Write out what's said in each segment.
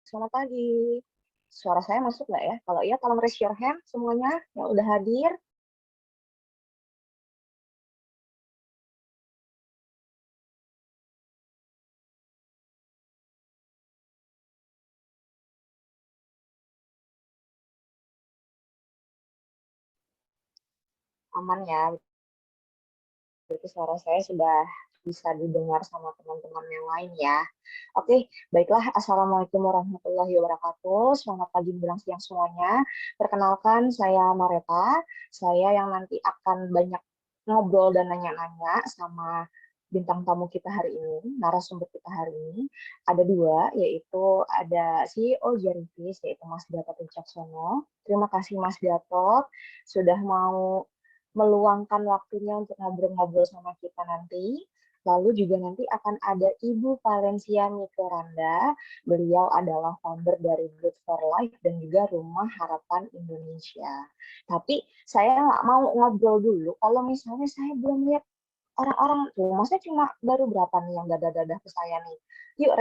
Selamat pagi. Suara saya masuk nggak ya? Kalau iya, tolong raise your hand semuanya yang udah hadir. Aman ya, berarti suara saya sudah bisa didengar sama teman-teman yang lain ya. Oke, baiklah. Assalamualaikum warahmatullahi wabarakatuh. Selamat pagi menjelang siang semuanya. Perkenalkan, saya Mareta. Saya yang nanti akan banyak ngobrol dan nanya-nanya sama bintang tamu kita hari ini, narasumber kita hari ini. Ada dua, yaitu ada CEO Jarivis, yaitu Mas Gatot Wicaksono. Terima kasih Mas Gatot sudah mau meluangkan waktunya untuk ngobrol-ngobrol sama kita nanti. Lalu juga nanti akan ada Ibu Valencia Mikeranda. Beliau adalah founder dari Good for Life dan juga Rumah Harapan Indonesia. Tapi saya nggak mau ngobrol dulu kalau misalnya saya belum lihat orang-orang tuh. Maksudnya cuma baru berapa nih yang dadah-dadah ke saya nih. Yuk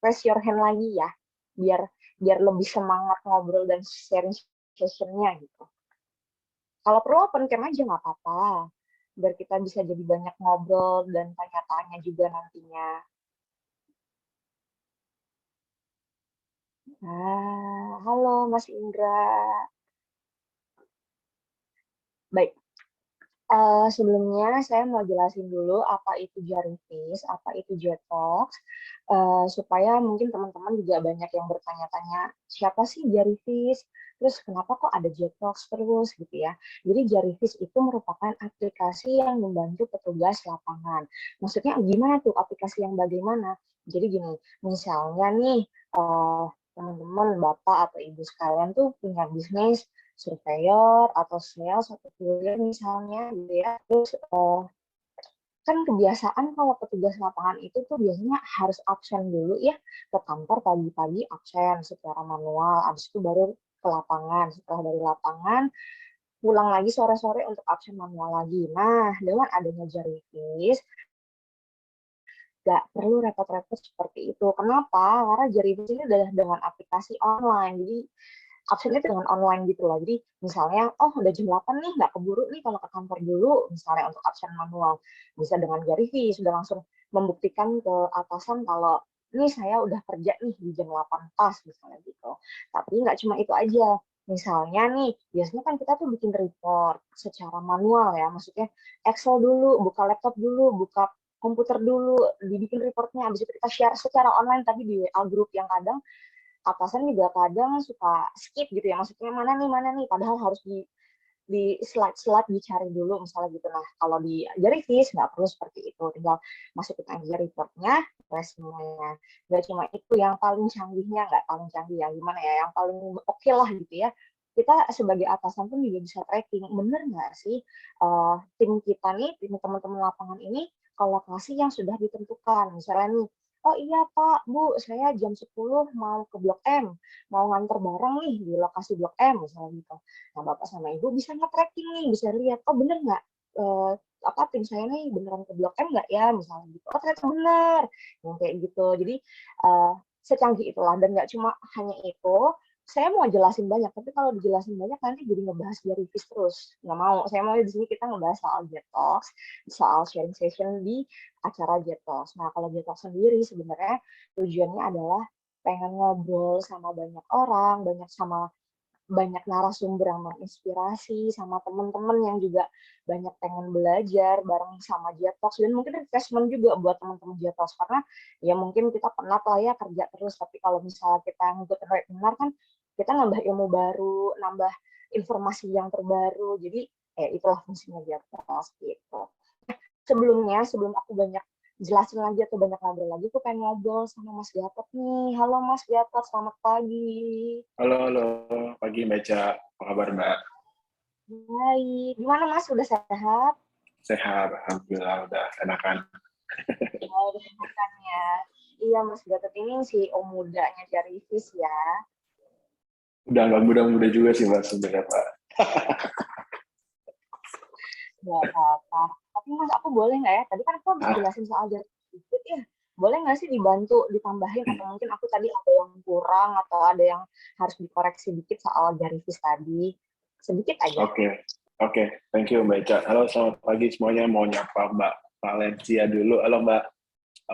raise your hand lagi ya. Biar biar lebih semangat ngobrol dan sharing sessionnya gitu. Kalau perlu open cam aja nggak apa-apa. Biar kita bisa jadi banyak ngobrol dan tanya-tanya juga nantinya. Halo Mas Indra. Baik, sebelumnya saya mau jelasin dulu apa itu Jarivis, apa itu Jetox, supaya mungkin teman-teman juga banyak yang bertanya-tanya, siapa sih Jarivis? Terus kenapa kok ada Jetox terus gitu ya? Jadi Jarivis itu merupakan aplikasi yang membantu petugas lapangan. Maksudnya gimana tuh aplikasi yang bagaimana? Jadi gini, misalnya nih teman-teman, bapak atau ibu sekalian tuh punya bisnis surveyor atau sales atau kuliah misalnya gitu ya. Terus kan kebiasaan kalau petugas lapangan itu tuh biasanya harus absen dulu ya ke kantor pagi-pagi absen secara manual, habis itu baru ke lapangan. Setelah dari lapangan pulang lagi sore-sore untuk absen manual lagi. Nah, dengan adanya Jarivis nggak perlu repot-repot seperti itu. Kenapa? Karena Jarivis ini adalah dengan aplikasi online. Jadi absennya dengan online gitu loh. Jadi misalnya, oh udah jam 8 nih, nggak keburu nih kalau ke kantor dulu, misalnya untuk absen manual. Bisa dengan Jarivis, sudah langsung membuktikan ke atasan kalau ini saya udah kerja nih di jam 8 pas, misalnya gitu. Tapi nggak cuma itu aja. Misalnya nih, biasanya kan kita tuh bikin report secara manual ya, maksudnya Excel dulu, buka laptop dulu, buka komputer dulu, dibikin reportnya, habis itu kita share secara online tadi di WA group yang kadang atasan juga kadang suka skip gitu ya, maksudnya mana nih padahal harus di slide dicari dulu misalnya gitu. Nah kalau di Jarivis nggak perlu seperti itu, tinggal masukin aja reportnya, semuanya. Nggak cuma itu yang paling canggihnya, nggak paling canggih ya, gimana ya, yang paling oke lah gitu ya, kita sebagai atasan pun juga bisa tracking bener nggak sih tim kita nih, tim teman-teman lapangan ini ke lokasi yang sudah ditentukan. Misalnya nih, oh iya Pak, Bu, saya jam 10 mau ke Blok M, mau nganter barang nih di lokasi Blok M, misalnya gitu. Nah, Bapak sama Ibu bisa nge-tracking nih, bisa lihat, oh bener nggak, eh, apa tim saya nih beneran ke Blok M nggak ya, misalnya gitu. Oh ternyata bener, yang kayak gitu. Jadi eh, secanggih itulah, dan nggak cuma hanya itu, saya mau jelasin banyak, tapi kalau dijelasin banyak nanti jadi ngebahas dari Rivis terus. Nggak mau, saya mau di sini kita ngebahas soal Jetox, soal sharing session di acara Jetox. Nah, kalau Jetox sendiri sebenarnya tujuannya adalah pengen ngobrol sama banyak orang, banyak narasumber yang menginspirasi, sama teman-teman yang juga banyak pengen belajar bareng sama Jetox, dan mungkin refreshment juga buat teman-teman Jetox, karena ya mungkin kita penat lah ya kerja terus, tapi kalau misalnya kita ngikutin webinar kan kita nambah ilmu baru, nambah informasi yang terbaru, jadi itulah fungsinya Jetox gitu. Sebelum aku banyak jelasin lagi atau banyak ngobrol lagi, aku pengen ngobrol sama Mas Gatot nih. Halo Mas Gatot, selamat pagi. Halo, pagi Mbak Ca. Apa kabar Mbak? Baik, gimana Mas? Udah sehat? Sehat, Alhamdulillah udah enakan. Ya, udah makan ya. Iya, Mas Gatot ini si om mudanya Jarivis ya. Udah nggak muda-muda juga sih Mbak sebenarnya Pak. Gak apa-apa. Tapi Mas, aku boleh nggak ya? Tadi kan aku habis Ah, jelasin soal Jarivis ya. boleh nggak sih dibantu ditambahin, atau mungkin aku tadi ada yang kurang atau ada yang harus dikoreksi dikit soal Jarivis tadi, sedikit aja. Oke, oke, thank you Mbak Ica. Halo, selamat pagi semuanya. Mau nyapa Mbak Valencia dulu. Halo Mbak,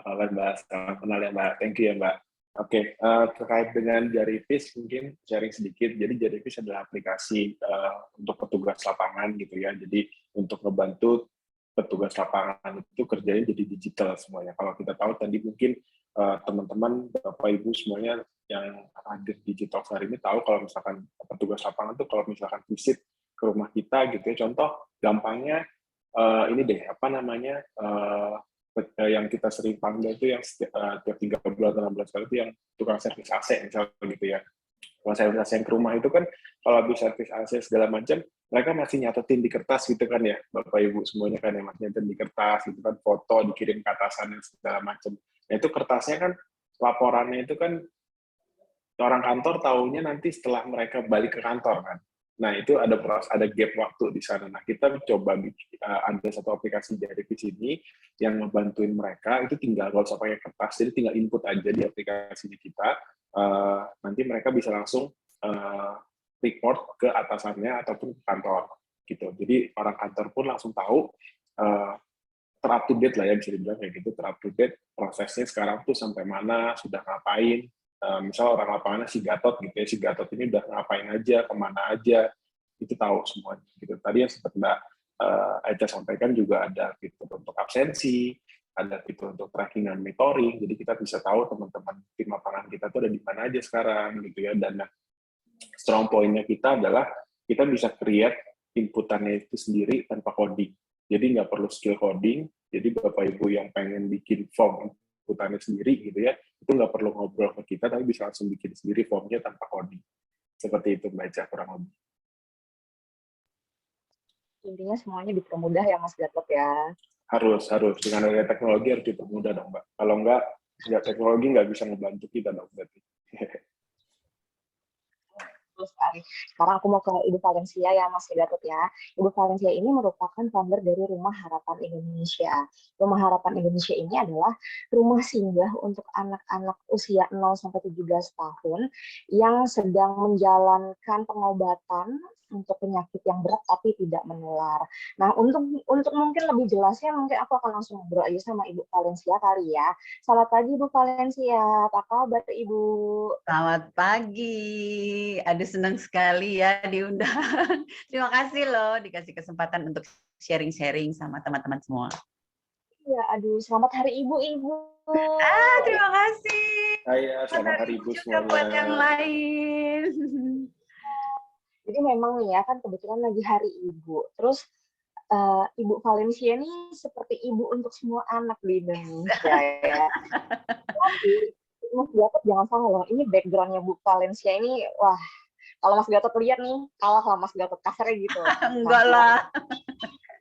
apa kabar Mbak? Selamat kenal ya Mbak. Thank you ya Mbak. Oke, terkait dengan Jarivis mungkin sharing sedikit. Jadi Jarivis adalah aplikasi untuk petugas lapangan gitu ya. Jadi untuk membantu petugas lapangan itu kerjanya jadi digital semuanya. Kalau kita tahu tadi mungkin teman-teman, Bapak Ibu semuanya yang hadir di digital hari ini tahu kalau misalkan petugas lapangan itu kalau misalkan visit ke rumah kita gitu ya. Contoh gampangnya ini deh apa namanya yang kita sering panggil itu yang tiap 3 bulan atau 16 kali itu yang tukang servis AC misalnya gitu ya. Kalau servis AC yang ke rumah itu kan kalau habis servis AC segala macam mereka masih nyatetin di kertas gitu kan ya Bapak Ibu semuanya kan yang masih nyatetin di kertas gitu kan, foto dikirim ke atasannya segala macam. Nah itu kertasnya kan laporannya itu kan orang kantor tahunya nanti setelah mereka balik ke kantor kan. Nah itu ada gap waktu di sana. Nah kita coba ada satu aplikasi dari sini yang ngebantuin mereka itu tinggal nggak usah pakai kertas, jadi tinggal input aja di aplikasi kita. Nanti mereka bisa langsung report ke atasannya ataupun ke kantor gitu. Jadi orang kantor pun langsung tahu ter-up to date lah ya bisa dibilang kayak gitu, ter-up to date prosesnya sekarang tuh sampai mana, sudah ngapain. Misal orang lapangannya si Gatot gitu ya, si Gatot ini udah ngapain aja, kemana aja, itu tahu semuanya. Gitu. Tadi yang sempat Mbak Aca sampaikan juga ada fitur untuk absensi, ada fitur untuk tracking dan monitoring, jadi kita bisa tahu teman-teman tim lapangan kita tuh ada di mana aja sekarang gitu ya. Dan strong point-nya kita adalah kita bisa create inputannya itu sendiri tanpa coding. Jadi nggak perlu skill coding, jadi Bapak Ibu yang pengen bikin form inputannya sendiri gitu ya, itu nggak perlu ngobrol ke kita, tapi bisa langsung bikin sendiri formnya tanpa coding. Seperti itu Mbak Ica, kurang lebih. Intinya semuanya dipermudah ya Mas Gatot ya. Harus. Dengan adanya teknologi harus dipermudah dong Mbak. Kalau nggak teknologi nggak bisa ngebantu kita dong berarti. Betul sekali. Sekarang aku mau ke Ibu Valencia ya, Mas Gatot ya. Ibu Valencia ini merupakan founder dari Rumah Harapan Indonesia. Rumah Harapan Indonesia ini adalah rumah singgah untuk anak-anak usia 0-17 tahun yang sedang menjalankan pengobatan untuk penyakit yang berat tapi tidak menular. Nah, untuk mungkin lebih jelasnya, mungkin aku akan langsung ngobrol aja sama Ibu Valencia kali ya. Selamat pagi Ibu Valencia, apa kabar Ibu? Selamat pagi. Aduh, senang sekali ya diundang. Terima kasih loh dikasih kesempatan untuk sharing-sharing sama teman-teman semua. Ya, aduh, selamat Hari Ibu, Ibu. Terima kasih. Selamat Hari Ibu juga semuanya. buat yang lain. Jadi memang nih ya, kan kebetulan lagi Hari Ibu. Terus Ibu Valencia ini seperti ibu untuk semua anak di Indonesia ya. Tapi Mas Gatot jangan salah loh, ini backgroundnya Bu Valencia ini, wah, kalau Mas Gatot lihat nih, kalah lah Mas Gatot, kasarnya gitu. Enggak lah.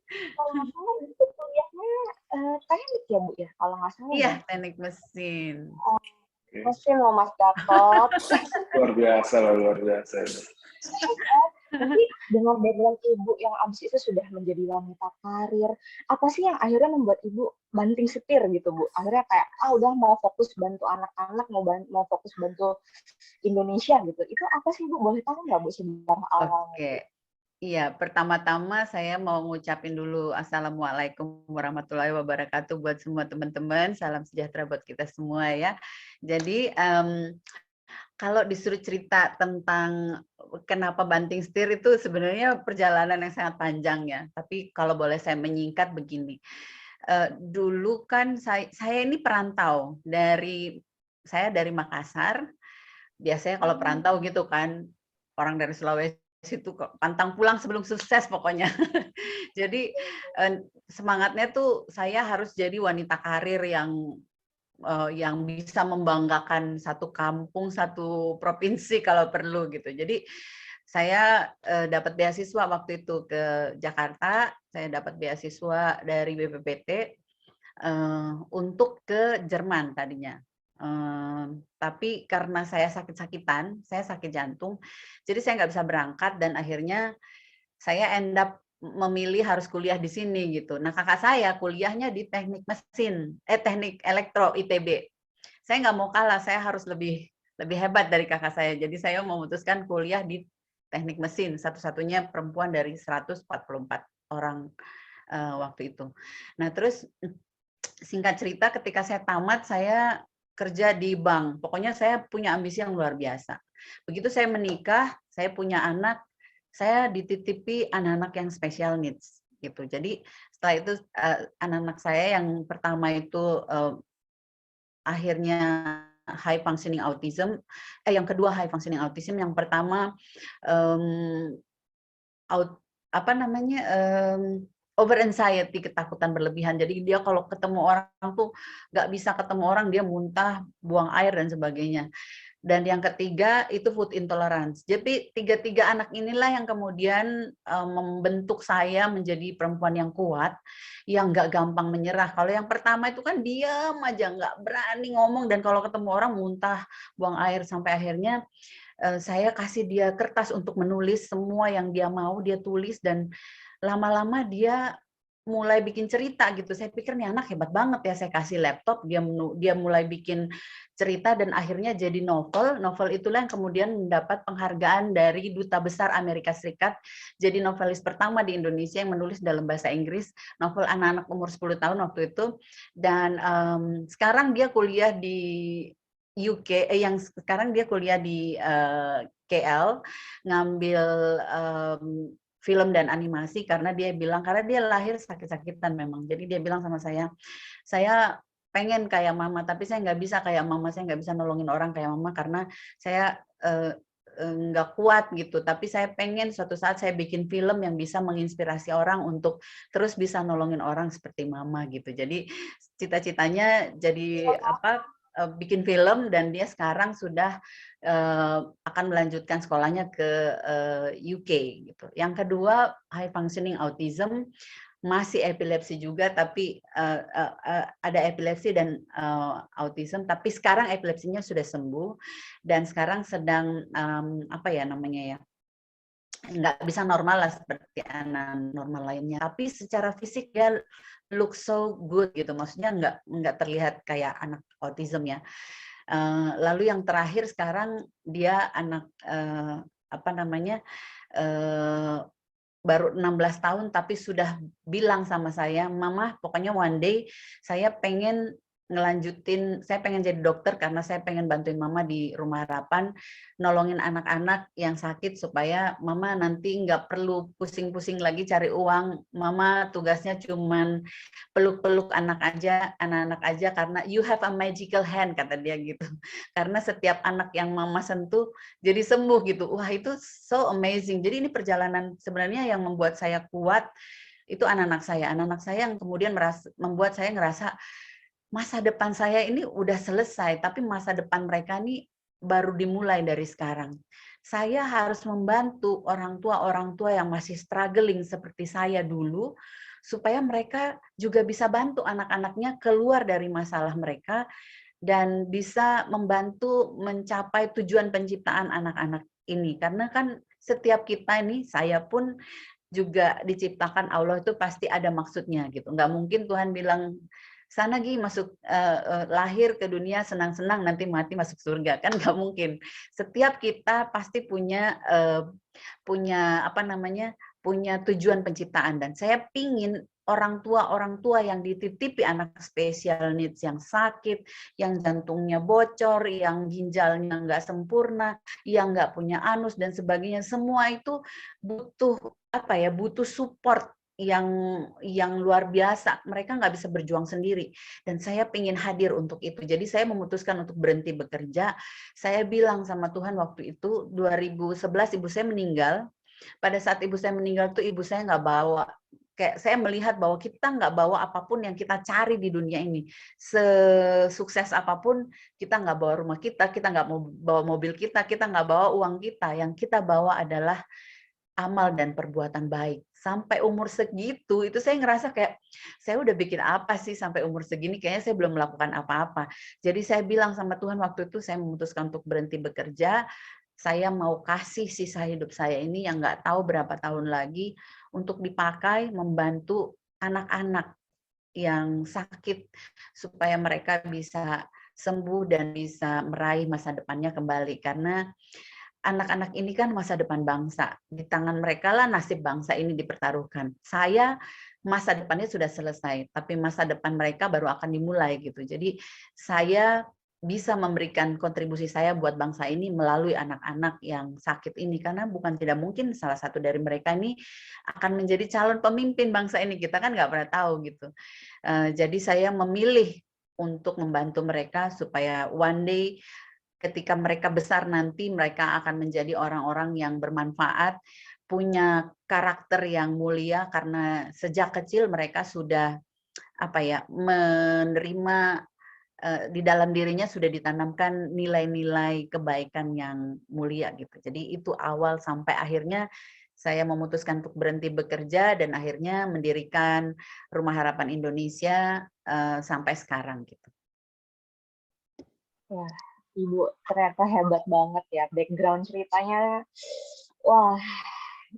Kalau nggak salah itu kuliahnya teknik ya Bu ya, kalau nggak salah. Iya, teknik mesin. Mesin loh Mas Gatot. Luar biasa. Tapi dengan background Ibu yang abis itu sudah menjadi wanita karir, apa sih yang akhirnya membuat Ibu banting setir gitu Bu? Akhirnya kayak, udah mau fokus bantu anak-anak, mau fokus bantu Indonesia gitu. Itu apa sih Bu? Boleh tahu nggak Bu sejarah awalnya? Oke. Iya, pertama-tama saya mau ngucapin dulu Assalamualaikum warahmatullahi wabarakatuh buat semua teman-teman. Salam sejahtera buat kita semua ya. Jadi kalau disuruh cerita tentang kenapa banting setir itu sebenarnya perjalanan yang sangat panjang ya. Tapi kalau boleh saya menyingkat begini. Dulu kan saya ini perantau saya dari Makassar. Biasanya kalau perantau gitu kan, orang dari Sulawesi itu pantang pulang sebelum sukses pokoknya. Jadi semangatnya tuh saya harus jadi wanita karir yang bisa membanggakan satu kampung, satu provinsi kalau perlu gitu. Jadi saya dapat beasiswa waktu itu ke Jakarta, saya dapat beasiswa dari BPPT untuk ke Jerman tadinya. Tapi karena saya sakit-sakitan, saya sakit jantung, jadi saya nggak bisa berangkat dan akhirnya saya end up memilih harus kuliah di sini gitu. Nah, kakak saya kuliahnya di teknik mesin, teknik elektro ITB. Saya nggak mau kalah, saya harus lebih hebat dari kakak saya. Jadi saya memutuskan kuliah di teknik mesin, satu-satunya perempuan dari 144 orang waktu itu. Nah, terus singkat cerita ketika saya tamat, saya kerja di bank. Pokoknya saya punya ambisi yang luar biasa. Begitu saya menikah, saya punya anak, saya dititipi anak-anak yang special needs gitu. Jadi setelah itu anak-anak saya yang pertama itu akhirnya high functioning autism, yang kedua high functioning autism, yang pertama over anxiety, ketakutan berlebihan. Jadi dia kalau ketemu orang tuh nggak bisa ketemu orang, dia muntah, buang air dan sebagainya. Dan yang ketiga itu food intolerance. Jadi tiga anak inilah yang kemudian membentuk saya menjadi perempuan yang kuat, yang nggak gampang menyerah. Kalau yang pertama itu kan diam aja, nggak berani ngomong, dan kalau ketemu orang muntah, buang air, sampai akhirnya saya kasih dia kertas untuk menulis semua yang dia mau, dia tulis, dan lama-lama dia mulai bikin cerita gitu. Saya pikir nih anak hebat banget ya, saya kasih laptop, dia mulai bikin cerita dan akhirnya jadi novel. Novel itulah yang kemudian mendapat penghargaan dari Duta Besar Amerika Serikat. Jadi novelis pertama di Indonesia yang menulis dalam bahasa Inggris, novel anak-anak umur 10 tahun waktu itu. Dan sekarang dia kuliah di UK, yang sekarang dia kuliah di KL, ngambil film dan animasi, karena dia lahir sakit-sakitan memang. Jadi dia bilang sama saya pengen kayak mama, tapi saya nggak bisa kayak mama, saya nggak bisa nolongin orang kayak mama karena saya nggak kuat gitu. Tapi saya pengen suatu saat saya bikin film yang bisa menginspirasi orang untuk terus bisa nolongin orang seperti mama gitu. Jadi cita-citanya jadi bikin film, dan dia sekarang sudah akan melanjutkan sekolahnya ke UK gitu. Yang kedua high functioning autism, masih epilepsi juga, tapi ada epilepsi dan autism, tapi sekarang epilepsinya sudah sembuh dan sekarang sedang nggak bisa normal lah seperti anak normal lainnya, tapi secara fisik dia look so good gitu, maksudnya nggak terlihat kayak anak autism ya. Lalu yang terakhir sekarang dia anak baru 16 tahun tapi sudah bilang sama saya, mama pokoknya one day saya pengen jadi dokter karena saya pengen bantuin mama di Rumah Harapan, nolongin anak-anak yang sakit supaya mama nanti nggak perlu pusing-pusing lagi cari uang. Mama tugasnya cuman peluk-peluk anak-anak aja karena you have a magical hand, kata dia gitu. Karena setiap anak yang mama sentuh jadi sembuh gitu. Wah, itu so amazing. Jadi ini perjalanan sebenarnya yang membuat saya kuat itu anak-anak saya yang kemudian membuat saya ngerasa masa depan saya ini udah selesai, tapi masa depan mereka ini baru dimulai dari sekarang. Saya harus membantu orang tua yang masih struggling seperti saya dulu, supaya mereka juga bisa bantu anak-anaknya keluar dari masalah mereka dan bisa membantu mencapai tujuan penciptaan anak-anak ini. Karena kan setiap kita ini, saya pun juga diciptakan Allah itu pasti ada maksudnya gitu. Nggak mungkin Tuhan bilang, sana Gi masuk lahir ke dunia senang-senang nanti mati masuk surga, kan nggak mungkin. Setiap kita pasti punya tujuan penciptaan, dan saya pingin orang tua yang dititipi anak special needs yang sakit, yang jantungnya bocor, yang ginjalnya nggak sempurna, yang nggak punya anus dan sebagainya, semua itu butuh support yang luar biasa. Mereka nggak bisa berjuang sendiri, dan saya ingin hadir untuk itu. Jadi saya memutuskan untuk berhenti bekerja. Saya bilang sama Tuhan waktu itu 2011 ibu saya meninggal. Pada saat ibu saya meninggal tuh ibu saya nggak bawa, kayak saya melihat bahwa kita nggak bawa apapun yang kita cari di dunia ini, sesukses apapun kita nggak bawa rumah kita nggak mau bawa mobil kita nggak bawa uang kita. Yang kita bawa adalah amal dan perbuatan baik. Sampai umur segitu, itu saya ngerasa kayak, saya udah bikin apa sih sampai umur segini, kayaknya saya belum melakukan apa-apa. Jadi saya bilang sama Tuhan waktu itu, saya memutuskan untuk berhenti bekerja, saya mau kasih sisa hidup saya ini yang nggak tahu berapa tahun lagi untuk dipakai membantu anak-anak yang sakit supaya mereka bisa sembuh dan bisa meraih masa depannya kembali. Karena anak-anak ini kan masa depan bangsa. Di tangan mereka lah nasib bangsa ini dipertaruhkan. Saya masa depannya sudah selesai, tapi masa depan mereka baru akan dimulai gitu. Jadi saya bisa memberikan kontribusi saya buat bangsa ini melalui anak-anak yang sakit ini, karena bukan tidak mungkin salah satu dari mereka ini akan menjadi calon pemimpin bangsa ini, kita kan nggak pernah tahu gitu. Jadi saya memilih untuk membantu mereka supaya one day ketika mereka besar nanti mereka akan menjadi orang-orang yang bermanfaat, punya karakter yang mulia karena sejak kecil mereka sudah menerima di dalam dirinya sudah ditanamkan nilai-nilai kebaikan yang mulia gitu. Jadi itu awal sampai akhirnya saya memutuskan untuk berhenti bekerja dan akhirnya mendirikan Rumah Harapan Indonesia sampai sekarang gitu. Ya, Ibu ternyata hebat banget ya, background ceritanya. Wah,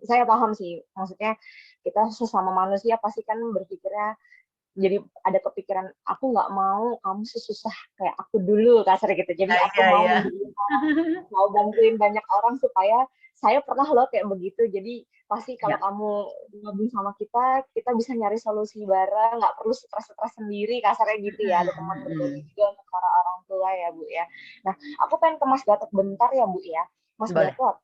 saya paham sih, maksudnya kita sesama manusia pasti kan berpikirnya, jadi ada kepikiran, aku nggak mau kamu sesusah kayak aku dulu, kasar gitu. Jadi aku mau mau bantuin banyak orang supaya saya pernah loh kayak begitu. Jadi pasti kalau kamu gabung sama kita bisa nyari solusi bareng, nggak perlu stres-stres sendiri, kasarnya gitu ya. Ada teman berbagi juga untuk para orang tua ya, Bu ya. Nah, aku pengen ke Mas Gatot bentar ya, Bu ya. Mas Gatot,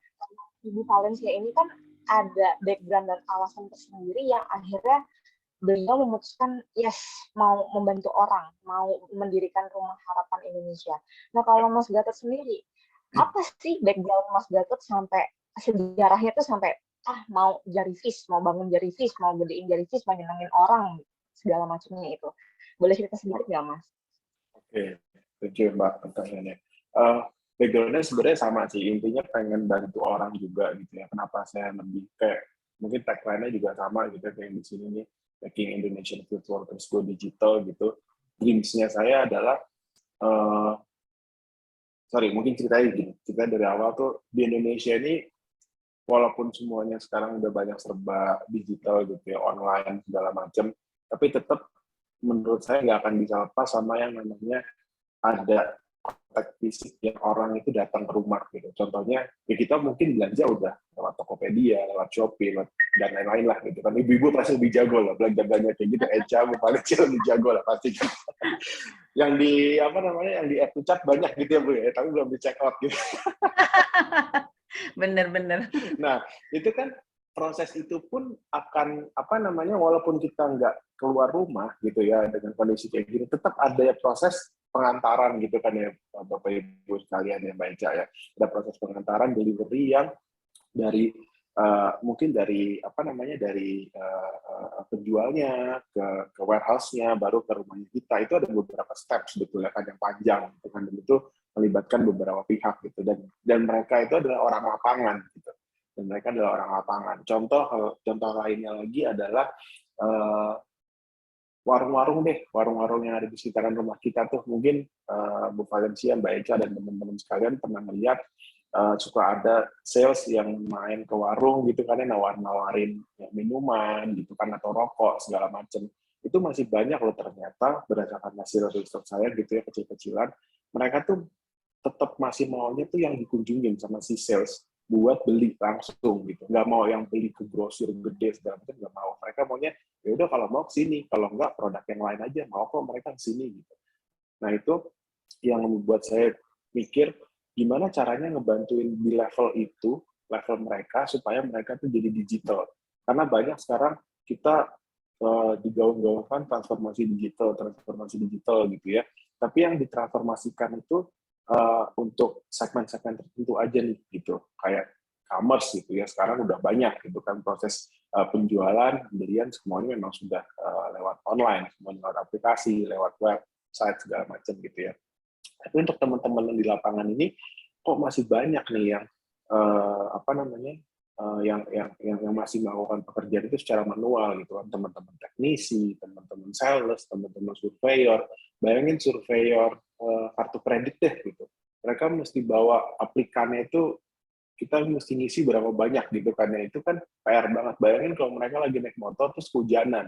Ibu Valencia ini kan ada background dan alasan tersendiri yang akhirnya beliau memutuskan mau membantu orang, mau mendirikan Rumah Harapan Indonesia. Nah, kalau Mas Gatot sendiri, apa sih background Mas Gatot sampai sejarahnya tuh sampai mau Jarivis, mau bangun Jarivis, mau gedein Jarivis, mau nyenengin orang, segala macamnya itu. Boleh cerita sedikit nggak, Mas? Oke, thank you Mbak pertanyaannya. Background-nya sebenarnya sama sih, intinya pengen bantu orang juga gitu ya. Kenapa saya lebih kayak mungkin tagline-nya juga sama gitu kayak di sini nih, making Indonesian Field Workers go digital gitu. Dreams-nya saya adalah mungkin cerita dari awal tuh di Indonesia ini walaupun semuanya sekarang udah banyak serba digital gitu ya, online segala macam, tapi tetap menurut saya nggak akan bisa lepas sama yang namanya ada kontak fisik yang orang itu datang ke rumah gitu. Contohnya, ya kita mungkin belanja udah lewat Tokopedia, lewat Shopee, dan lain-lain lah gitu kan. Ibu-ibu pasti lebih jago lah belanja-belanja kayak gitu. Eca, paling lebih jago lah pasti kan. Yang di yang di app chat banyak gitu ya Bu ya, tapi belum di check out gitu. Bener-bener. Nah, itu kan proses itu pun akan walaupun kita nggak keluar rumah gitu ya dengan kondisi kayak gini, tetap ada ya proses pengantaran gitu kan ya Bapak Ibu sekalian ya Mbak Eca ya. Ada proses pengantaran delivery yang dari mungkin dari penjualnya ke warehouse-nya baru ke rumahnya kita. Itu ada beberapa step sebetulnya kan yang panjang gitu kan, dan itu melibatkan beberapa pihak gitu, dan mereka itu adalah orang lapangan gitu. Dan mereka adalah orang lapangan. Contoh lainnya lagi adalah warung-warung yang ada di sekitaran rumah kita tuh mungkin Bu Valencia, Mbak Eca dan teman-teman sekalian pernah melihat suka ada sales yang main ke warung gitu kan, nawarin minuman gitu kan atau rokok segala macam. Itu masih banyak loh ternyata berdasarkan hasil riset saya gitu ya, kecil-kecilan mereka tuh tetap masih maunya tuh yang dikunjungin sama si sales buat beli langsung gitu, nggak mau yang beli ke grosir gede segala macam, nggak mau. Mereka maunya ya udah kalau mau kesini, kalau nggak produk yang lain aja, mau kok mereka kesini gitu. Nah itu yang membuat saya mikir gimana caranya ngebantuin di level mereka supaya mereka tuh jadi digital, karena banyak sekarang kita digaung-gaungkan transformasi digital gitu ya, tapi yang ditransformasikan itu untuk segmen-segmen tertentu aja nih gitu, kayak commerce gitu ya, sekarang udah banyak gitu kan proses penjualan, pembelian semuanya memang sudah lewat online, semuanya lewat aplikasi, lewat website segala macam gitu ya. Tapi untuk teman-teman yang di lapangan ini kok masih banyak nih yang yang masih melakukan pekerjaan itu secara manual gitu kan, teman-teman teknisi, teman-teman sales, teman-teman surveyor. Bayangin surveyor kartu kredit deh gitu. Mereka mesti bawa aplikannya itu kita mesti ngisi berapa banyak gitu kan ya. Itu kan PR banget. Bayangin kalau mereka lagi naik motor terus kehujanan,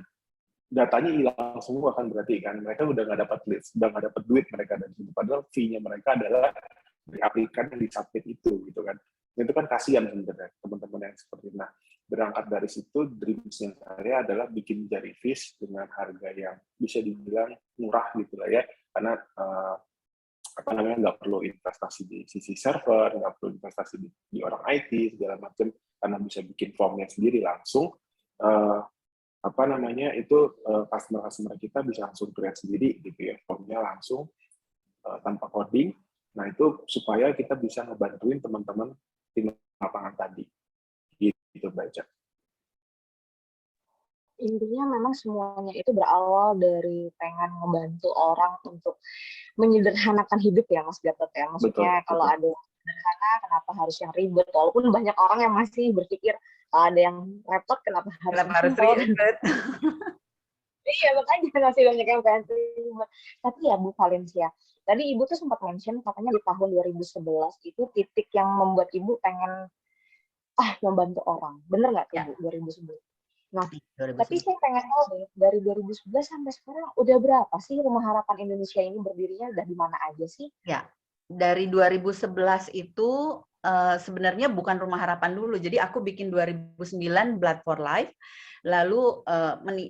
datanya hilang semua kan, berarti kan mereka udah nggak dapat leads, udah nggak dapat duit mereka dari situ. Padahal fee-nya mereka adalah dari aplikan yang disubmit itu gitu kan. Itu kan kasihan sebenarnya teman-teman yang seperti itu. Nah, berangkat dari situ, dreams-nya saya adalah bikin Jarifish dengan harga yang bisa dibilang murah gitu lah ya, karena apa namanya, nggak perlu investasi di sisi server, nggak perlu investasi di orang IT segala macam, karena bisa bikin formnya sendiri langsung. Apa namanya itu, customer kita bisa langsung create sendiri gitu ya, formnya langsung tanpa coding. Nah, itu supaya kita bisa ngebantuin teman-teman di lapangan tadi gitu baca. Intinya memang semuanya itu berawal dari pengen ngebantu orang untuk menyederhanakan hidup ya Mas Gatot ya. Maksudnya Betul, kalau betul. ada yang sederhana, kenapa harus yang ribet? Walaupun banyak orang yang masih berpikir ada yang repot, kenapa harus Kenapa yang harus simpel? ribet? Iya, makanya masih banyak yang pengen ribet. Tapi ya Bu Valencia, tadi Ibu tuh sempat mention katanya di tahun 2011 itu titik yang membuat Ibu pengen membantu orang. Bener nggak tuh Ya, Bu, 2011? Nah, tapi 2011. saya pengen tahu deh, dari 2011 sampai sekarang udah berapa sih Rumah Harapan Indonesia ini berdirinya, udah di mana aja sih? Ya, dari 2011 itu sebenarnya bukan Rumah Harapan dulu. Jadi aku bikin 2009 Blood for Life. Lalu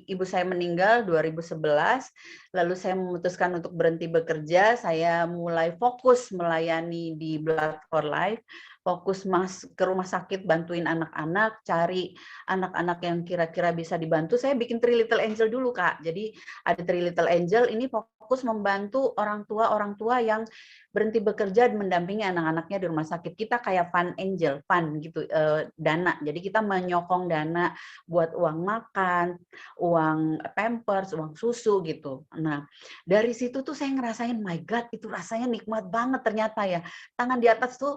ibu saya meninggal 2011. Lalu saya memutuskan untuk berhenti bekerja. Saya mulai fokus melayani di Blood for Life. Fokus ke rumah sakit, bantuin anak-anak, cari anak-anak yang kira-kira bisa dibantu. Saya bikin Three Little Angel dulu, Kak. Jadi ada Three Little Angel, ini fokus membantu orang tua yang berhenti bekerja dan mendampingi anak-anaknya di rumah sakit. Kita kayak fund angel, fund gitu, dana. Jadi kita menyokong dana buat uang makan, uang pampers, uang susu gitu. Nah, dari situ tuh saya ngerasain, my God, itu rasanya nikmat banget ternyata ya. Tangan di atas tuh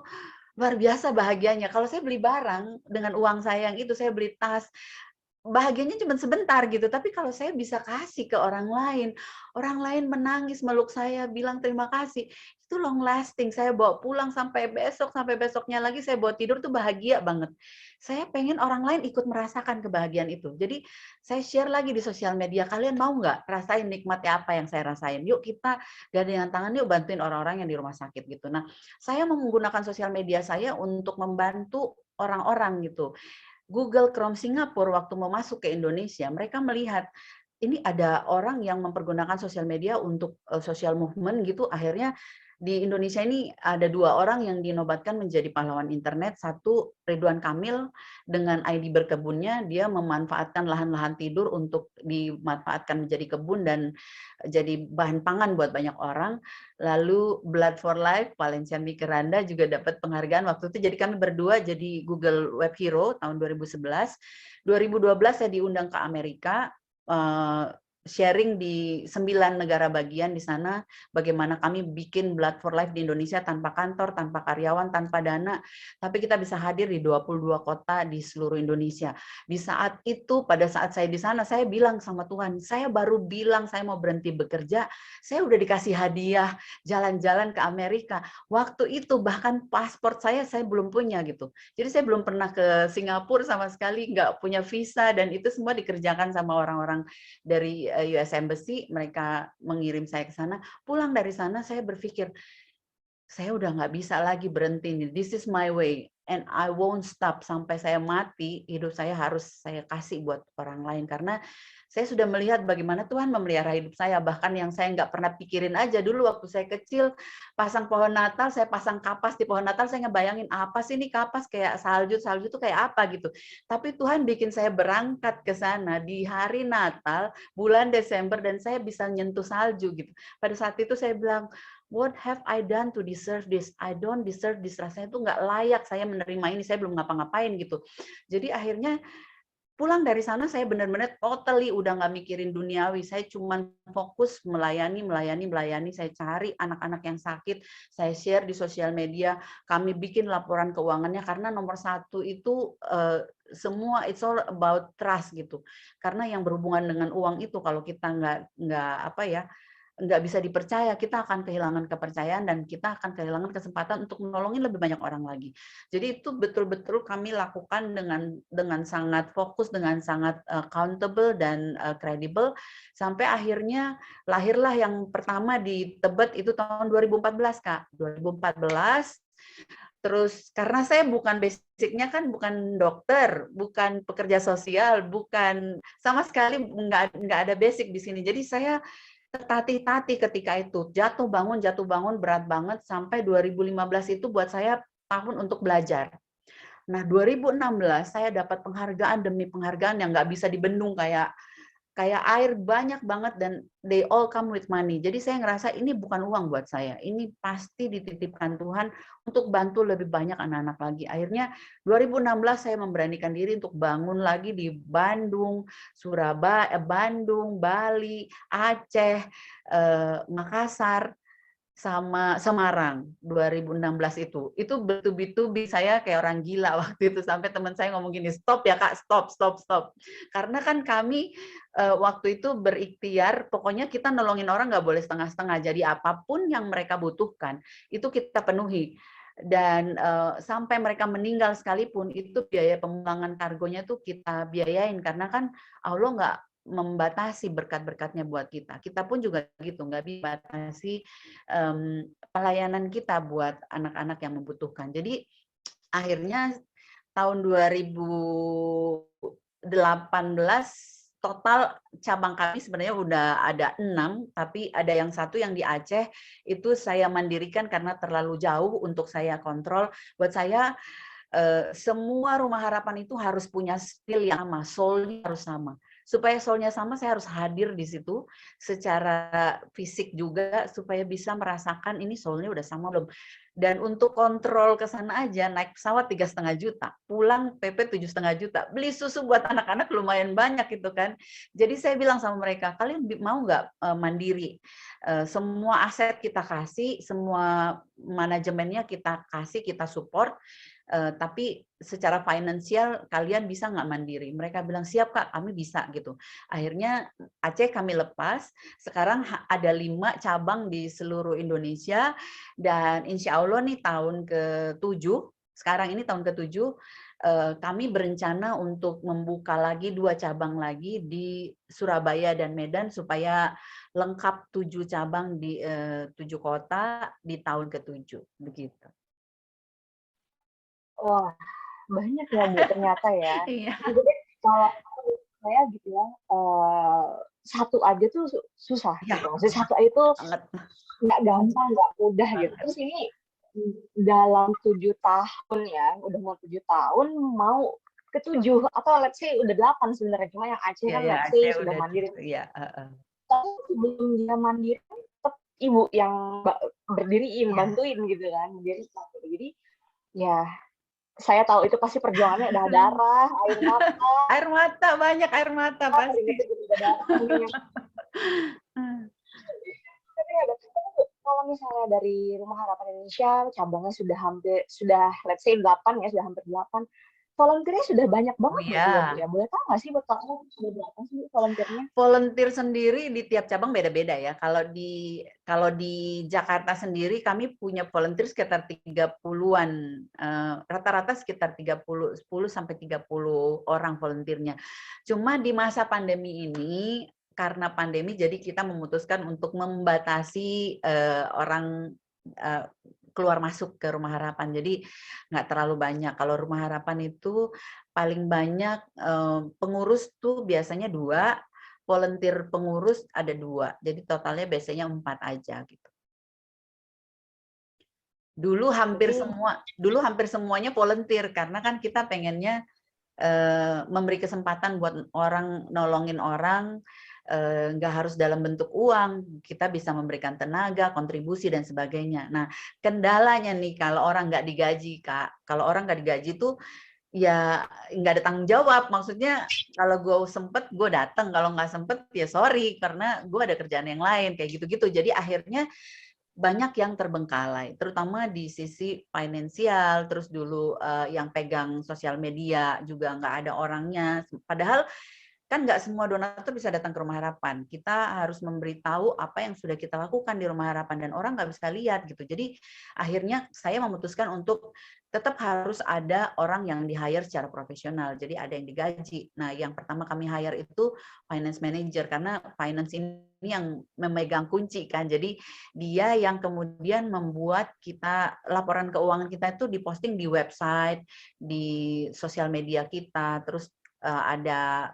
luar biasa bahagianya. Kalau saya beli barang dengan uang saya yang itu, saya beli tas, bahagianya cuma sebentar gitu, tapi kalau saya bisa kasih ke orang lain menangis meluk saya, bilang terima kasih, itu long lasting. Saya bawa pulang sampai besok, sampai besoknya lagi saya bawa tidur tuh bahagia banget. Saya pengen orang lain ikut merasakan kebahagiaan itu. Jadi saya share lagi di sosial media, kalian mau nggak rasain nikmatnya apa yang saya rasain? Yuk kita gandengan tangan, yuk bantuin orang-orang yang di rumah sakit gitu. Nah, saya menggunakan sosial media saya untuk membantu orang-orang gitu. Google Chrome Singapura waktu mau masuk ke Indonesia, mereka melihat ini ada orang yang mempergunakan sosial media untuk social movement gitu. Akhirnya di Indonesia ini ada 2 orang yang dinobatkan menjadi pahlawan internet. Satu, Ridwan Kamil dengan ID berkebunnya, dia memanfaatkan lahan-lahan tidur untuk dimanfaatkan menjadi kebun dan jadi bahan pangan buat banyak orang. Lalu Blood for Life, Valencia Mikeranda juga dapat penghargaan waktu itu. Jadi kami berdua jadi Google Web Hero tahun 2011. 2012 saya diundang ke Amerika, sharing di 9 negara bagian di sana, bagaimana kami bikin Blood for Life di Indonesia tanpa kantor, tanpa karyawan, tanpa dana, tapi kita bisa hadir di 22 kota di seluruh Indonesia. Di saat itu, pada saat saya di sana, saya bilang sama Tuhan, saya baru bilang saya mau berhenti bekerja, saya udah dikasih hadiah jalan-jalan ke Amerika. Waktu itu bahkan paspor saya belum punya gitu. Jadi saya belum pernah ke Singapura sama sekali, nggak punya visa, dan itu semua dikerjakan sama orang-orang dari US Embassy. Mereka mengirim saya ke sana. Pulang dari sana saya berpikir, saya udah nggak bisa lagi berhenti nih. This is my way and I won't stop sampai saya mati. Hidup saya harus saya kasih buat orang lain, karena saya sudah melihat bagaimana Tuhan memelihara hidup saya. Bahkan yang saya nggak pernah pikirin aja dulu waktu saya kecil, pasang pohon Natal, saya pasang kapas di pohon Natal, saya ngebayangin apa sih ini kapas kayak salju itu kayak apa gitu. Tapi Tuhan bikin saya berangkat ke sana di hari Natal, bulan Desember, dan saya bisa nyentuh salju gitu. Pada saat itu saya bilang, what have I done to deserve this? I don't deserve this. Rasanya itu nggak layak saya menerima ini. Saya belum ngapa-ngapain gitu. Jadi akhirnya pulang dari sana saya benar-benar totally udah nggak mikirin duniawi. Saya cuma fokus melayani. Saya cari anak-anak yang sakit. Saya share di sosial media. Kami bikin laporan keuangannya, karena nomor 1 itu semua it's all about trust gitu. Karena yang berhubungan dengan uang itu kalau kita nggak apa ya, nggak bisa dipercaya, kita akan kehilangan kepercayaan dan kita akan kehilangan kesempatan untuk menolongin lebih banyak orang lagi. Jadi itu betul-betul kami lakukan dengan sangat fokus, dengan sangat accountable dan kredibel, sampai akhirnya lahirlah yang pertama di Tebet itu tahun 2014, Kak. 2014. Terus karena saya bukan basicnya kan bukan dokter, bukan pekerja sosial, bukan sama sekali nggak ada basic di sini. Jadi saya tertatih-tatih ketika itu, jatuh bangun berat banget sampai 2015 itu buat saya tahun untuk belajar. Nah, 2016 saya dapat penghargaan demi penghargaan yang nggak bisa dibendung, kayak air banyak banget, dan they all come with money. Jadi saya ngerasa ini bukan uang buat saya, ini pasti dititipkan Tuhan untuk bantu lebih banyak anak-anak lagi. Akhirnya 2016 saya memberanikan diri untuk bangun lagi di Bandung, Surabaya, Bandung, Bali, Aceh, Makassar, sama Semarang 2016 itu. Itu bertubi-tubi, saya kayak orang gila waktu itu, sampai teman saya ngomong gini, "Stop ya Kak, stop, stop, stop." Karena kan kami waktu itu berikhtiar, pokoknya kita nolongin orang nggak boleh setengah-setengah. Jadi apapun yang mereka butuhkan, itu kita penuhi. Dan sampai mereka meninggal sekalipun, itu biaya pemulangan kargonya tuh kita biayain, karena kan Allah nggak membatasi berkat-berkatnya buat kita. Kita pun juga gitu, nggak dibatasi pelayanan kita buat anak-anak yang membutuhkan. Jadi akhirnya tahun 2018 total cabang kami sebenarnya udah ada 6, tapi ada yang satu yang di Aceh itu saya mandirikan karena terlalu jauh untuk saya kontrol. Buat saya semua rumah harapan itu harus punya skill yang sama, soul-nya harus sama. Supaya soul-nya sama, saya harus hadir di situ secara fisik juga supaya bisa merasakan ini soul-nya udah sama belum. Dan untuk kontrol ke sana aja naik pesawat 3,5 juta, pulang PP 7,5 juta, beli susu buat anak-anak lumayan banyak gitu kan. Jadi saya bilang sama mereka, kalian mau nggak mandiri? Semua aset kita kasih, semua manajemennya kita kasih, kita support. Tapi secara finansial kalian bisa nggak mandiri? Mereka bilang siap Kak, kami bisa gitu. Akhirnya Aceh kami lepas. Sekarang ada 5 cabang di seluruh Indonesia, dan insya Allah nih tahun ke-7, sekarang ini tahun ke-7, kami berencana untuk membuka lagi 2 cabang lagi di Surabaya dan Medan supaya lengkap 7 cabang di 7 kota di tahun ke-7 begitu. Wah, banyak ya Bu ternyata ya. Iya. Jadi kalau saya gitu ya, satu aja tuh susah Ya, gitu. Maksudnya satu aja tuh banget. nggak gampang, nggak mudah gitu. Terus ini dalam 7 tahun ya, udah mau 7 tahun, mau ke-7 atau let's say udah 8 sebenarnya. Cuma yang Aceh Ya, kan ya, let's say Aceh sudah udah mandiri. ya. Tapi sebelum dia mandiri tetap ibu yang berdiriin, Ya. bantuin gitu kan. Jadi ya saya tahu itu pasti perjuangannya ada darah, air mata. Air mata, banyak air mata pasti. Tapi kalau misalnya dari Rumah Harapan Indonesia, cabangnya sudah let's say 8 ya, sudah hampir 8. Volunteernya sudah banyak banget Oh, ya, Bu ya. ya. Boleh tahu nggak sih buat kamu sudah berapa sih volunteernya? Volunteer sendiri di tiap cabang beda-beda ya. Kalau di Jakarta sendiri kami punya volunteer sekitar 30-an. Rata-rata sekitar 10 sampai 30 orang volunteernya. Cuma di masa pandemi ini, karena pandemi jadi kita memutuskan untuk membatasi orang keluar masuk ke Rumah Harapan. Jadi nggak terlalu banyak. Kalau Rumah Harapan itu paling banyak pengurus tuh biasanya 2, volunteer pengurus ada 2. Jadi totalnya biasanya 4 aja gitu. Dulu hampir semuanya volunteer karena kan kita pengennya memberi kesempatan buat orang, nolongin orang, nggak harus dalam bentuk uang, kita bisa memberikan tenaga, kontribusi, dan sebagainya. Nah, kendalanya nih kalau orang nggak digaji, Kak. Kalau orang nggak digaji tuh, ya nggak ada tanggung jawab. Maksudnya kalau gue sempet, gue datang. Kalau nggak sempet, ya sorry, karena gue ada kerjaan yang lain, kayak gitu-gitu. Jadi akhirnya banyak yang terbengkalai, terutama di sisi finansial. Terus dulu yang pegang sosial media juga nggak ada orangnya. Padahal kan nggak semua donatur bisa datang ke Rumah Harapan. Kita harus memberitahu apa yang sudah kita lakukan di Rumah Harapan dan orang nggak bisa lihat gitu. Jadi akhirnya saya memutuskan untuk tetap harus ada orang yang di-hire secara profesional. Jadi ada yang digaji. Nah, yang pertama kami hire itu finance manager karena finance ini yang memegang kunci kan. Jadi dia yang kemudian membuat kita laporan keuangan kita itu diposting di website, di sosial media kita, terus ada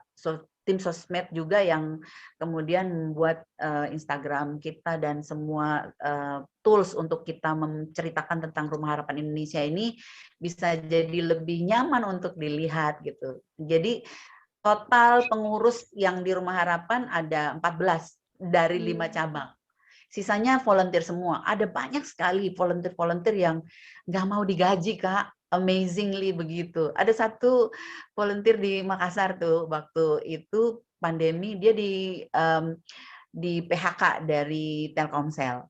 tim sosmed juga yang kemudian membuat Instagram kita dan semua tools untuk kita menceritakan tentang Rumah Harapan Indonesia ini bisa jadi lebih nyaman untuk dilihat gitu. Jadi total pengurus yang di Rumah Harapan ada 14 dari 5 cabang. Sisanya volunteer semua. Ada banyak sekali volunteer-volunteer yang nggak mau digaji, Kak. Amazingly begitu. Ada satu volunteer di Makassar tuh, waktu itu pandemi, dia di PHK dari Telkomsel.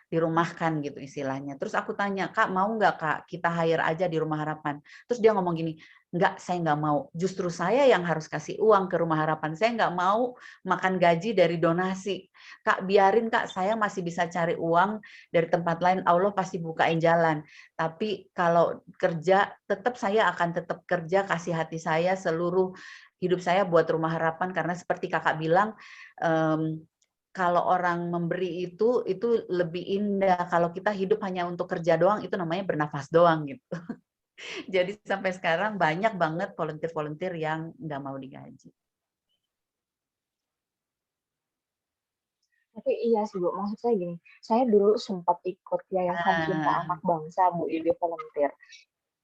Dirumahkan gitu istilahnya. Terus aku tanya, Kak mau nggak Kak kita hire aja di Rumah Harapan? Terus dia ngomong gini, nggak, saya nggak mau. Justru saya yang harus kasih uang ke Rumah Harapan. Saya nggak mau makan gaji dari donasi. Kak biarin Kak, saya masih bisa cari uang dari tempat lain. Allah pasti bukain jalan. Tapi kalau kerja, tetap saya akan tetap kerja, kasih hati saya seluruh hidup saya buat Rumah Harapan. Karena seperti Kakak bilang, kalau orang memberi itu lebih indah. Kalau kita hidup hanya untuk kerja doang, itu namanya bernafas doang gitu. Jadi sampai sekarang banyak banget volunteer-volunteer yang nggak mau digaji. Tapi iya sih Bu, maksud saya gini, saya dulu sempat ikut Yayasan Cinta Anak Bangsa Bu, ide volunteer.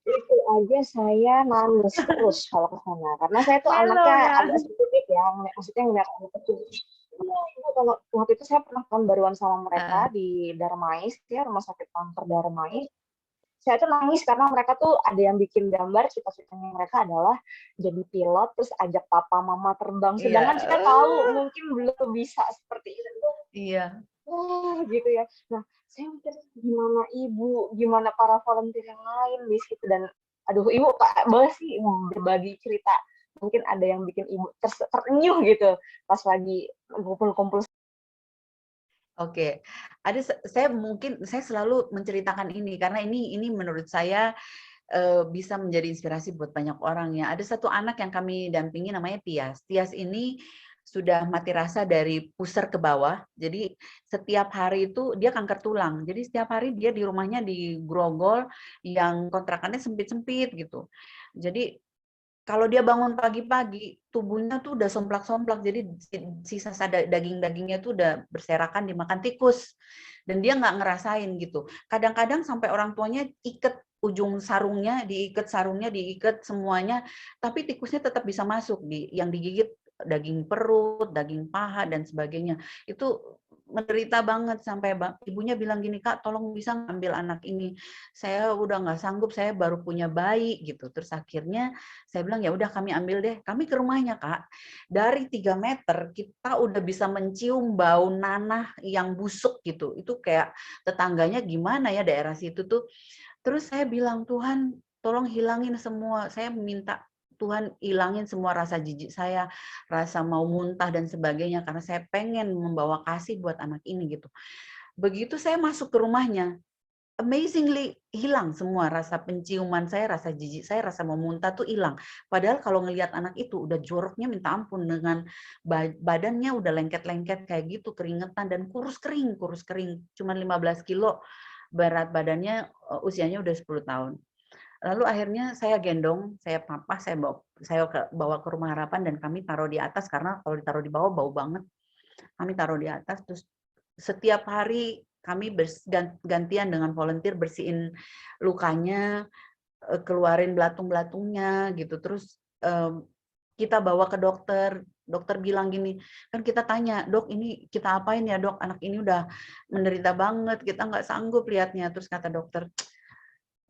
Itu aja saya nangis terus kalau ke sana, karena saya tuh anaknya agak sensitif ya, maksudnya ngeliat anak kecil. Iya, itu kalau waktu itu saya pernah tahun baruan sama mereka di Darmais, ya Rumah Sakit Kanker Darmais. Saya tuh nangis karena mereka tuh ada yang bikin gambar, cita-citanya mereka adalah jadi pilot, terus ajak papa mama terbang. Sedangkan kita tahu mungkin belum bisa seperti itu. Iya. Wah, gitu ya. Nah, saya mikir gimana ibu, gimana para volunteer yang lain di situ, dan aduh ibu Kak boleh sih berbagi cerita. Mungkin ada yang bikin ibu terenyuh gitu pas lagi kumpul-kumpul. Oke, saya selalu menceritakan ini karena ini menurut saya bisa menjadi inspirasi buat banyak orang ya. Ada satu anak yang kami dampingi namanya Tias. Tias ini sudah mati rasa dari pusar ke bawah. Jadi setiap hari itu dia kanker tulang. Jadi setiap hari dia di rumahnya di grogol yang kontrakannya sempit-sempit gitu. Jadi kalau dia bangun pagi-pagi, tubuhnya tuh udah somplak-somplak, jadi sisa daging-dagingnya tuh udah berserakan dimakan tikus. Dan dia nggak ngerasain gitu. Kadang-kadang sampai orang tuanya iket ujung sarungnya, diikat semuanya, tapi tikusnya tetap bisa masuk, yang digigit daging perut, daging paha, dan sebagainya. Itu menderita banget sampai ibunya bilang gini, Kak, tolong bisa ngambil anak ini. Saya udah nggak sanggup, saya baru punya bayi gitu. Terus akhirnya saya bilang ya udah kami ambil deh. Kami ke rumahnya Kak. Dari 3 meter kita udah bisa mencium bau nanah yang busuk gitu. Itu kayak tetangganya gimana ya daerah situ tuh. Terus saya bilang Tuhan tolong hilangin semua. Saya minta Tuhan hilangin semua rasa jijik saya, rasa mau muntah dan sebagainya karena saya pengen membawa kasih buat anak ini gitu. Begitu saya masuk ke rumahnya, amazingly hilang semua rasa penciuman saya, rasa jijik saya, rasa mau muntah tuh hilang. Padahal kalau ngelihat anak itu udah joroknya minta ampun dengan badannya udah lengket-lengket kayak gitu, keringetan dan kurus kering, cuma 15 kilo berat badannya, usianya udah 10 tahun. Lalu akhirnya saya gendong, saya papa, saya bawa ke Rumah Harapan dan kami taruh di atas karena kalau ditaruh di bawah bau banget. Kami taruh di atas terus setiap hari kami gantian dengan volunteer bersihin lukanya, keluarin belatung-belatungnya gitu. Terus kita bawa ke dokter. Dokter bilang gini, kan kita tanya, Dok ini kita apain ya Dok? Anak ini udah menderita banget, kita nggak sanggup lihatnya. Terus kata dokter,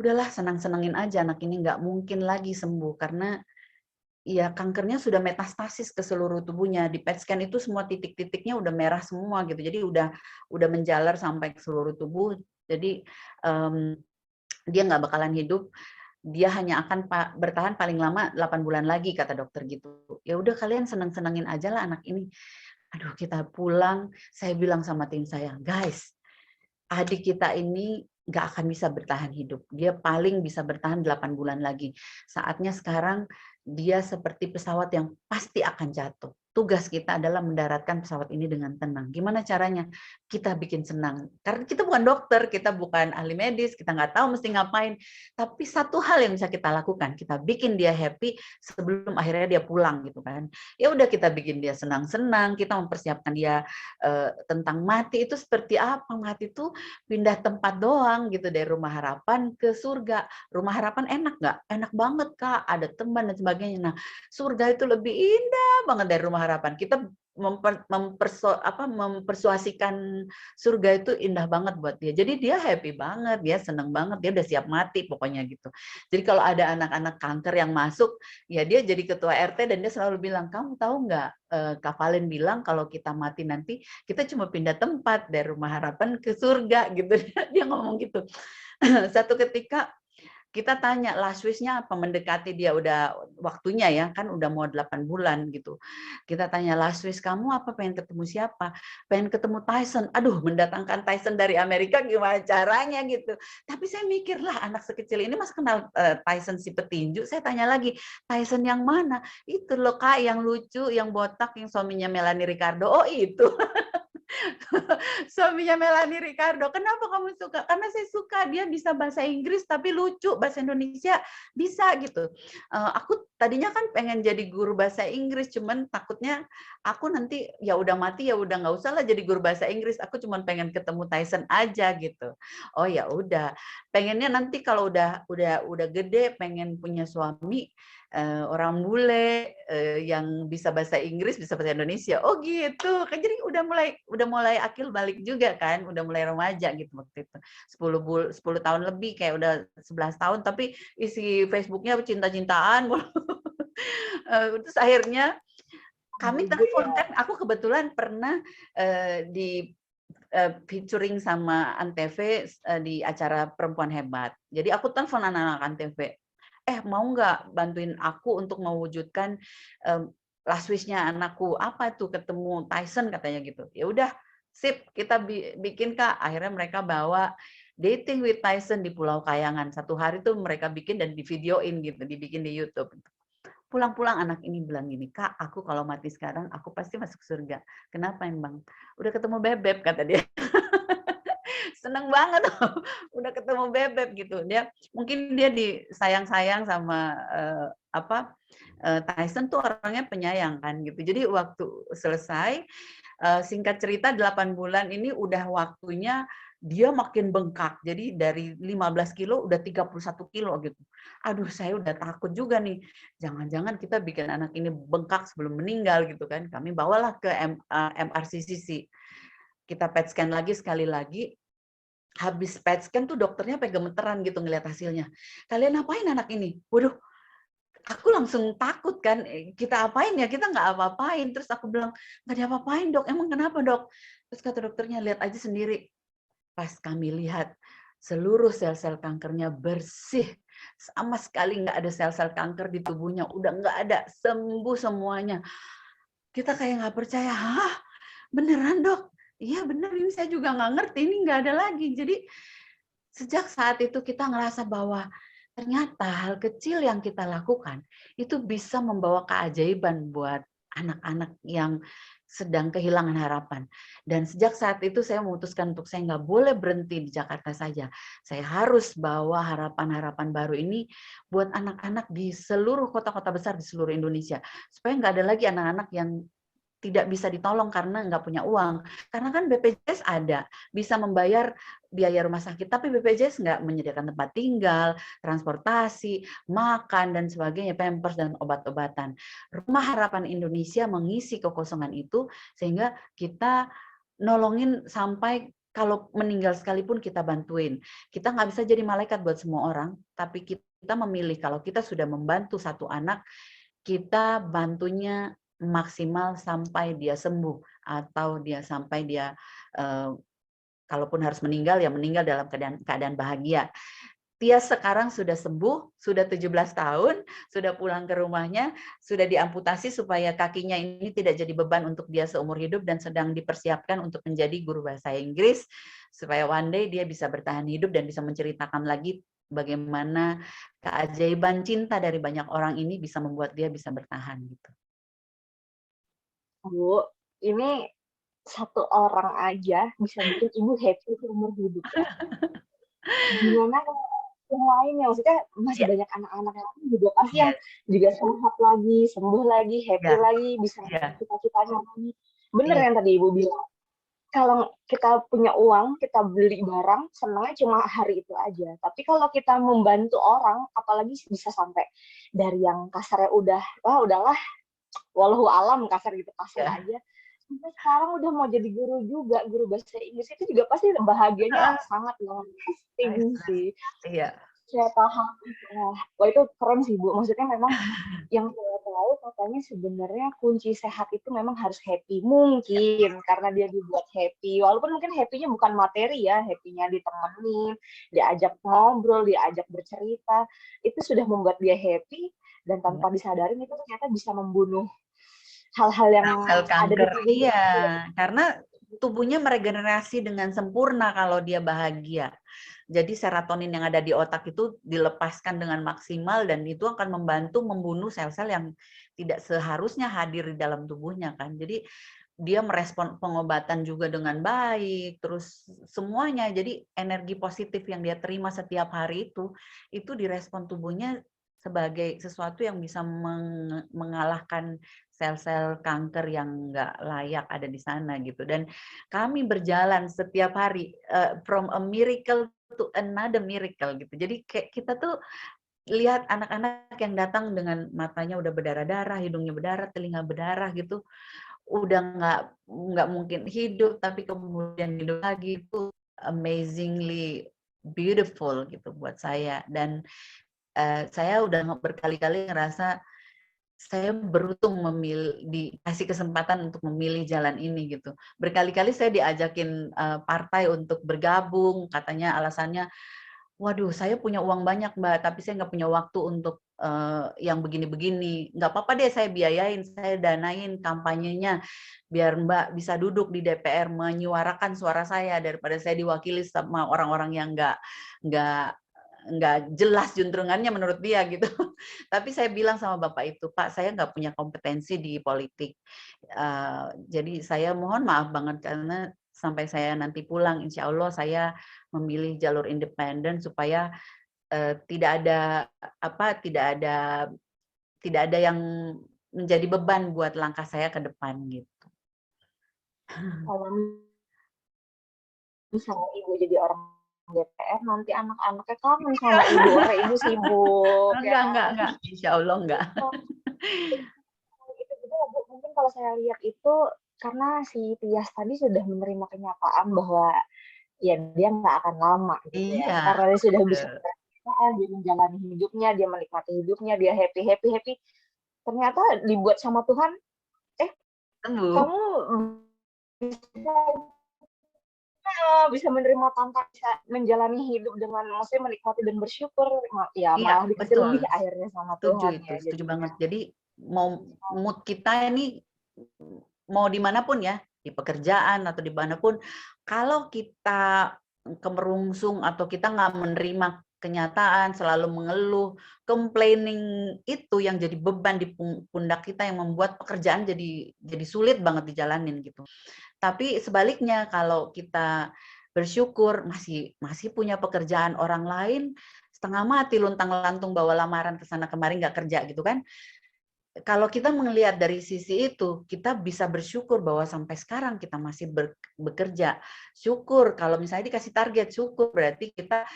udahlah senang-senangin aja anak ini nggak mungkin lagi sembuh karena ya kankernya sudah metastasis ke seluruh tubuhnya. Di PET scan itu semua titik-titiknya udah merah semua gitu. Jadi udah menjalar sampai ke seluruh tubuh. Jadi dia nggak bakalan hidup. dia hanya akan bertahan paling lama 8 bulan lagi kata dokter gitu. Ya udah kalian seneng-senengin aja lah anak ini. Aduh, kita pulang, saya bilang sama tim saya, guys, adik kita ini nggak akan bisa bertahan hidup. Dia paling bisa bertahan 8 bulan lagi. Saatnya sekarang dia seperti pesawat yang pasti akan jatuh. Tugas kita adalah mendaratkan pesawat ini dengan tenang. Gimana caranya? Kita bikin senang. Karena kita bukan dokter, kita bukan ahli medis, kita nggak tahu mesti ngapain. Tapi satu hal yang bisa kita lakukan, kita bikin dia happy sebelum akhirnya dia pulang gitu kan. Ya udah kita bikin dia senang-senang, kita mempersiapkan dia tentang mati itu seperti apa. Mati itu pindah tempat doang gitu dari rumah harapan ke surga. Rumah harapan enak nggak? Enak banget Kak, ada teman dan sebagainya. Nah, surga itu lebih indah banget dari rumah harapan. Kita mempersuasikan surga itu indah banget buat dia. Jadi dia happy banget, dia seneng banget, dia udah siap mati pokoknya gitu. Jadi kalau ada anak-anak kanker yang masuk, ya dia jadi ketua RT dan dia selalu bilang, kamu tahu nggak, Kak Valen bilang kalau kita mati nanti kita cuma pindah tempat dari rumah harapan ke surga gitu. Dia ngomong gitu. Satu ketika kita tanya last wish-nya apa, mendekati dia udah waktunya ya, kan udah mau 8 bulan gitu. Kita tanya last wish kamu apa, pengen ketemu siapa? Pengen ketemu Tyson. Aduh, mendatangkan Tyson dari Amerika gimana caranya gitu. Tapi saya mikir lah anak sekecil ini mas kenal Tyson si petinju. Saya tanya lagi, Tyson yang mana? Itu loh Kak, yang lucu, yang botak, yang suaminya Melanie Ricardo. Oh itu. Suaminya Melanie Ricardo. Kenapa kamu suka? Karena saya suka dia bisa bahasa Inggris tapi lucu, bahasa Indonesia bisa gitu. Aku tadinya kan pengen jadi guru bahasa Inggris, cuman takutnya aku nanti ya udah mati ya udah nggak usah lah jadi guru bahasa Inggris. Aku cuman pengen ketemu Tyson aja gitu. Oh ya udah. Pengennya nanti kalau udah gede pengen punya suami orang bule yang bisa bahasa Inggris, bisa bahasa Indonesia. Oh gitu. Kan jadi udah mulai akil balik juga kan, udah mulai remaja gitu waktu itu. 10 tahun lebih kayak udah 11 tahun tapi isi Facebooknya cinta-cintaan. Terus akhirnya kami telepon kan, aku kebetulan pernah di featuring sama Antv di acara Perempuan Hebat. Jadi aku telepon anak-anak Antv, mau nggak bantuin aku untuk mewujudkan last wish-nya anakku, apa tuh ketemu Tyson katanya gitu. Ya udah, sip, kita bikin Kak. Akhirnya mereka bawa Dating with Tyson di Pulau Kayangan. Satu hari tuh mereka bikin dan divideoin gitu, dibikin di YouTube. Pulang-pulang anak ini bilang gini, Kak, aku kalau mati sekarang, aku pasti masuk surga. Kenapa emang? Udah ketemu bebek, kata dia. Seneng banget, udah ketemu bebek gitu. Mungkin dia disayang-sayang sama Tyson tuh orangnya penyayang kan gitu. Jadi waktu selesai, singkat cerita 8 bulan ini udah waktunya dia makin bengkak. Jadi dari 15 kilo udah 31 kilo gitu. Aduh, saya udah takut juga nih. Jangan-jangan kita bikin anak ini bengkak sebelum meninggal gitu kan. Kami bawalah ke MRCCC. Kita PET scan lagi sekali lagi. Habis PET scan tuh dokternya sampai gemeteran gitu ngeliat hasilnya. Kalian apain anak ini? Waduh, aku langsung takut kan, kita apain ya? Kita nggak apa-apain. Terus aku bilang, nggak diapa-apain dok, emang kenapa dok? Terus kata dokternya, lihat aja sendiri. Pas kami lihat, seluruh sel-sel kankernya bersih. Sama sekali nggak ada sel-sel kanker di tubuhnya. Udah nggak ada, sembuh semuanya. Kita kayak nggak percaya, hah? Beneran dok? Iya bener, ini saya juga nggak ngerti, ini nggak ada lagi. Jadi sejak saat itu kita ngerasa bahwa ternyata hal kecil yang kita lakukan itu bisa membawa keajaiban buat anak-anak yang sedang kehilangan harapan. Dan sejak saat itu saya memutuskan untuk saya nggak boleh berhenti di Jakarta saja. Saya harus bawa harapan-harapan baru ini buat anak-anak di seluruh kota-kota besar di seluruh Indonesia. Supaya nggak ada lagi anak-anak yang tidak bisa ditolong karena nggak punya uang. Karena kan BPJS ada, bisa membayar biaya rumah sakit, tapi BPJS nggak menyediakan tempat tinggal, transportasi, makan, dan sebagainya, pampers, dan obat-obatan. Rumah Harapan Indonesia mengisi kekosongan itu, sehingga kita nolongin sampai kalau meninggal sekalipun kita bantuin. Kita nggak bisa jadi malaikat buat semua orang, tapi kita memilih kalau kita sudah membantu satu anak, kita bantunya maksimal sampai dia sembuh atau sampai dia kalaupun harus meninggal ya meninggal dalam keadaan bahagia. Tias sekarang sudah sembuh, sudah 17 tahun, sudah pulang ke rumahnya, sudah diamputasi supaya kakinya ini tidak jadi beban untuk dia seumur hidup dan sedang dipersiapkan untuk menjadi guru bahasa Inggris supaya one day dia bisa bertahan hidup dan bisa menceritakan lagi bagaimana keajaiban cinta dari banyak orang ini bisa membuat dia bisa bertahan gitu. Bu, ini satu orang aja bisa bikin ibu happy seumur hidup ya. Gimana yang lainnya? Maksudnya masih Ya, banyak anak-anak yang lain juga pasti iya, yang juga sehat lagi, sembuh lagi, happy iya, lagi, bisa iya, cita-citanya lagi. Bener iya, yang tadi ibu bilang. Kalau kita punya uang, kita beli barang, senangnya cuma hari itu aja. Tapi kalau kita membantu orang, apalagi bisa sampai dari yang kasarnya udah, wah udahlah, walau alam kasar gitu, pasien iya. aja. Sampai sekarang udah mau jadi guru juga, guru bahasa Inggris itu juga pasti bahagianya sangat lasting sih. Iya. Saya paham. Wah itu keren sih Bu. Maksudnya memang yang saya tahu katanya sebenarnya kunci sehat itu memang harus happy. Mungkin karena dia dibuat happy. Walaupun mungkin happy-nya bukan materi ya, happy-nya ditemenin, diajak ngobrol, diajak bercerita. Itu sudah membuat dia happy dan tanpa disadarin itu ternyata bisa membunuh hal-hal yang Sel ada di kanker, tubuhnya. iya. Karena tubuhnya meregenerasi dengan sempurna kalau dia bahagia. Jadi serotonin yang ada di otak itu dilepaskan dengan maksimal dan itu akan membantu membunuh sel-sel yang tidak seharusnya hadir di dalam tubuhnya kan. Jadi dia merespon pengobatan juga dengan baik, terus semuanya. Jadi energi positif yang dia terima setiap hari itu direspon tubuhnya sebagai sesuatu yang bisa mengalahkan sel-sel kanker yang nggak layak ada di sana gitu. Dan kami berjalan setiap hari from a miracle to another miracle gitu. Jadi kayak kita tuh lihat anak-anak yang datang dengan matanya udah berdarah-darah, hidungnya berdarah, telinga berdarah gitu, udah nggak mungkin hidup tapi kemudian hidup lagi, itu amazingly beautiful gitu buat saya. Dan saya udah berkali-kali ngerasa saya beruntung dikasih kesempatan untuk memilih jalan ini gitu. Berkali-kali saya diajakin partai untuk bergabung, katanya alasannya, waduh saya punya uang banyak Mbak, tapi saya nggak punya waktu untuk yang begini-begini. Nggak apa-apa deh saya biayain, saya danain kampanyenya, biar Mbak bisa duduk di DPR menyuarakan suara saya daripada saya diwakili sama orang-orang yang nggak jelas juntrungannya menurut dia gitu. Tapi saya bilang sama Bapak itu, Pak, saya nggak punya kompetensi di politik. Jadi saya mohon maaf banget karena sampai saya nanti pulang, insya Allah saya memilih jalur independen supaya tidak ada tidak ada yang menjadi beban buat langkah saya ke depan gitu. Kalau misalnya ibu jadi orang DPR, nanti anak-anaknya kangen sama ibu, karena ibu sibuk, ya kan? Enggak. Insya Allah enggak. Itu juga Bu, mungkin kalau saya lihat itu karena si Tias tadi sudah menerima kenyataan bahwa ya dia nggak akan lama gitu ya. Iya, Karena dia sudah bisa betul. dia menjalani hidupnya, dia menikmati hidupnya, dia happy. Ternyata dibuat sama Tuhan, eh Sembuh. kamu bisa bisa menerima tantangan, bisa menjalani hidup dengan maksudnya menikmati dan bersyukur, ya Iya, malah dikasih betul. lebih akhirnya sama Setuju Tuhan itu, ya setuju jadinya. banget. Jadi mau mood kita ini mau dimanapun ya, di pekerjaan atau dimanapun, kalau kita kemerungsung atau kita nggak menerima kenyataan, selalu mengeluh, complaining itu yang jadi beban di pundak kita yang membuat pekerjaan jadi sulit banget dijalanin gitu. Tapi sebaliknya kalau kita bersyukur masih punya pekerjaan, orang lain setengah mati luntang-lantung bawa lamaran ke sana kemari nggak kerja gitu kan. Kalau kita melihat dari sisi itu, kita bisa bersyukur bahwa sampai sekarang kita masih bekerja. Syukur kalau misalnya dikasih target, syukur berarti kita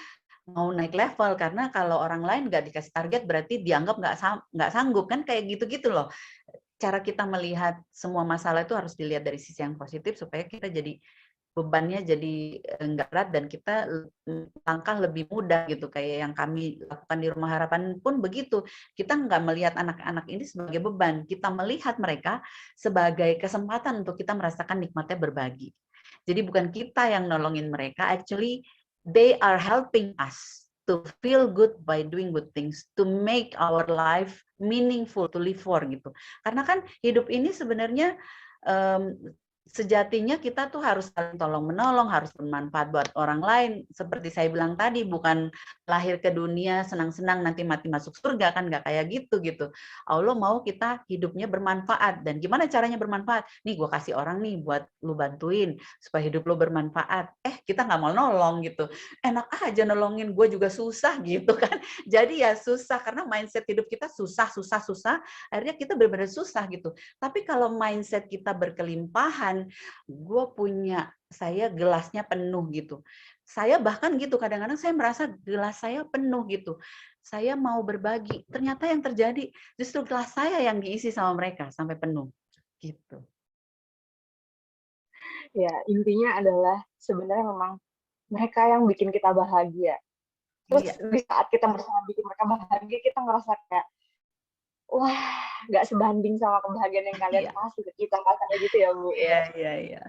mau naik level, karena kalau orang lain nggak dikasih target berarti dianggap nggak sanggup kan, kayak gitu-gitu loh. Cara kita melihat semua masalah itu harus dilihat dari sisi yang positif supaya kita jadi bebannya jadi nggak berat dan kita langkah lebih mudah gitu, kayak yang kami lakukan di Rumah Harapan pun begitu. Kita nggak melihat anak-anak ini sebagai beban, kita melihat mereka sebagai kesempatan untuk kita merasakan nikmatnya berbagi. Jadi bukan kita yang nolongin mereka, actually they are helping us. to feel good by doing good things, to make our life meaningful to live for gitu. Karena kan hidup ini sebenarnya sejatinya kita tuh harus saling tolong menolong, harus bermanfaat buat orang lain. Seperti saya bilang tadi, bukan lahir ke dunia senang-senang nanti mati masuk surga, kan nggak kayak gitu. Allah mau kita hidupnya bermanfaat. Dan gimana caranya bermanfaat? Nih gue kasih orang nih buat lu bantuin supaya hidup lu bermanfaat. Kita nggak mau nolong gitu. Enak aja nolongin, gue juga susah gitu kan. Jadi ya susah karena mindset hidup kita susah. Akhirnya kita benar-benar susah gitu. Tapi kalau mindset kita berkelimpahan, saya gelasnya penuh gitu. Saya bahkan gitu, kadang-kadang saya merasa gelas saya penuh gitu. Saya mau berbagi, ternyata yang terjadi justru gelas saya yang diisi sama mereka sampai penuh gitu. Ya, intinya adalah sebenarnya memang mereka yang bikin kita bahagia. Terus di saat kita bersama bikin mereka bahagia, kita ngerasa kayak, wah, nggak sebanding sama kebahagiaan yang kalian kasih ke kita, kayak gitu ya, Bu. Iya.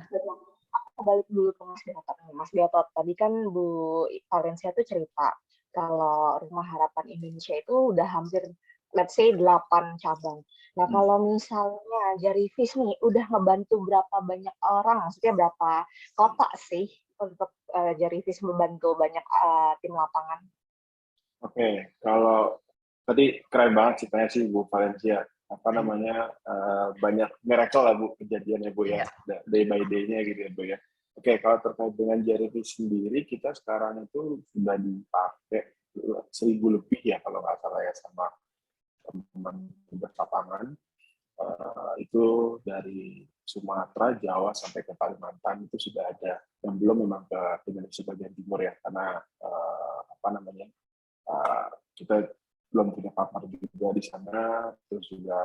Aku balik dulu ke Mas Gatot. Mas Gatot, tadi kan Bu Valencia tuh cerita kalau Rumah Harapan Indonesia itu udah hampir, let's say, 8 cabang. Nah, kalau misalnya Jarivis nih udah ngebantu berapa banyak orang, maksudnya berapa kota sih untuk Jarivis membantu banyak tim lapangan? Oke, kalau tadi keren banget ceritanya sih Bu Valencia. Apa namanya, banyak miracle lah Bu kejadiannya Bu ya, day by day-nya gitu ya Bu ya. Oke, kalau terkait dengan Jarivis sendiri, kita sekarang itu sudah dipakai 1.000 lebih ya kalau nggak salah ya sama teman-teman tugas lapangan. Itu dari Sumatera, Jawa sampai ke Kalimantan itu sudah ada. Yang belum memang ke Indonesia bagian timur ya, karena apa namanya, kita belum punya partner juga di sana, terus juga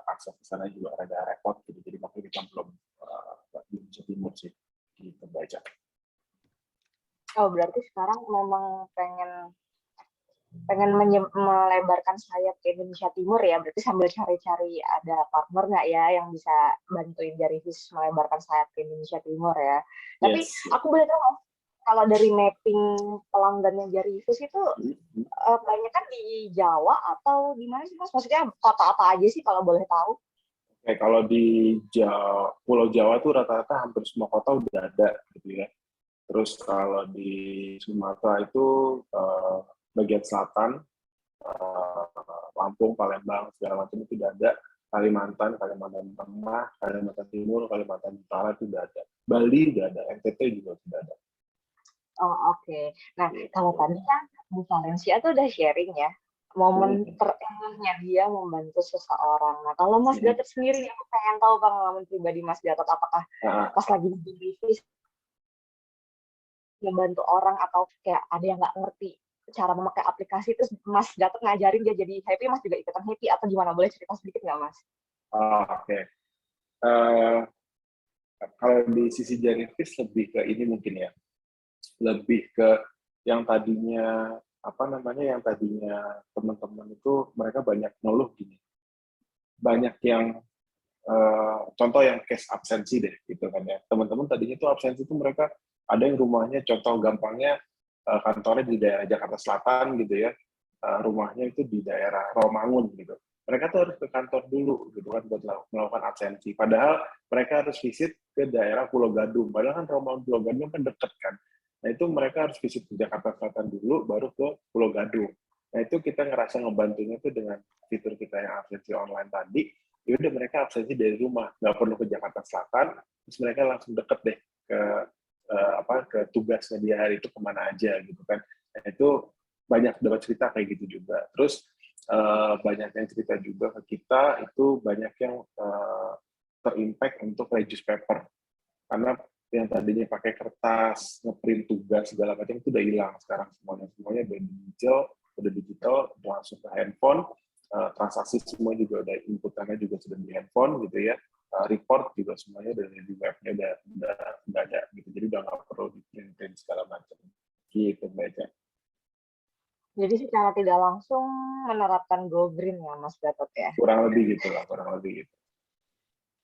akses ke sana juga ada repot gitu, jadi makanya kita belum di Indonesia Timur sih gitu baca. Oh, berarti sekarang memang pengen melebarkan sayap ke Indonesia Timur ya, berarti sambil cari-cari ada partner nggak ya yang bisa bantuin Jarivis melebarkan sayap ke Indonesia Timur ya. Tapi aku boleh tahu, kalau dari mapping pelanggannya Jarivis itu banyak kan di Jawa atau di mana sih Mas? Maksudnya kota apa aja sih kalau boleh tahu? Oke, kalau di Pulau Jawa tuh rata-rata hampir semua kota udah ada gitu ya. Terus kalau di Sumatera itu bagian selatan, Lampung, Palembang, segala macam itu udah ada. Kalimantan Tengah, Kalimantan Timur, Kalimantan Utara itu udah ada. Bali udah ada, NTT juga sudah ada. Oh, oke. Nah, kalau tadi kan Bu Valencia tuh udah sharing ya, momen terenaknya dia membantu seseorang. Nah, kalau Mas Gatot sendiri, aku pengen tahu pengalaman pribadi Mas Gatot, apakah pas lagi di bisnis membantu orang atau kayak ada yang nggak ngerti cara memakai aplikasi, terus Mas Gatot ngajarin dia jadi happy, Mas juga ikutan happy, atau gimana? Boleh cerita sedikit nggak, Mas? Oke. Kalau di sisi Jarivis lebih ke ini mungkin ya, lebih ke yang tadinya teman-teman itu mereka banyak ngeluh gini, banyak yang contoh yang case absensi deh gitu kan ya, teman-teman tadinya itu absensi itu mereka ada yang rumahnya, contoh gampangnya kantornya di daerah Jakarta Selatan gitu ya, rumahnya itu di daerah Rawamangun gitu, mereka tuh harus ke kantor dulu gitu kan buat melakukan absensi, padahal mereka harus visit ke daerah Pulau Gadung, padahal kan Rawamangun Pulau Gadung kan deket kan. Nah itu mereka harus visit ke Jakarta Selatan dulu, baru ke Pulau Gadung. Nah itu kita ngerasa ngebantunya tuh dengan fitur kita yang absensi online tadi, ya udah mereka absensi dari rumah, nggak perlu ke Jakarta Selatan, terus mereka langsung deket deh ke tugasnya dia hari itu kemana aja gitu kan. Nah itu banyak dapat cerita kayak gitu juga. Terus banyak yang cerita juga ke kita itu banyak yang terimpact untuk reduce paper, karena yang tadinya pakai kertas, ngeprint tugas segala macam itu udah hilang sekarang, semuanya udah digital, langsung ke handphone, transaksi semua juga udah inputannya juga sudah di handphone gitu ya, report juga semuanya dari di webnya udah ada gitu, jadi udah nggak perlu di print segala macam gitu baca. Jadi secara tidak langsung menerapkan Go Green ya Mas Gatot ya? Kurang lebih gitu.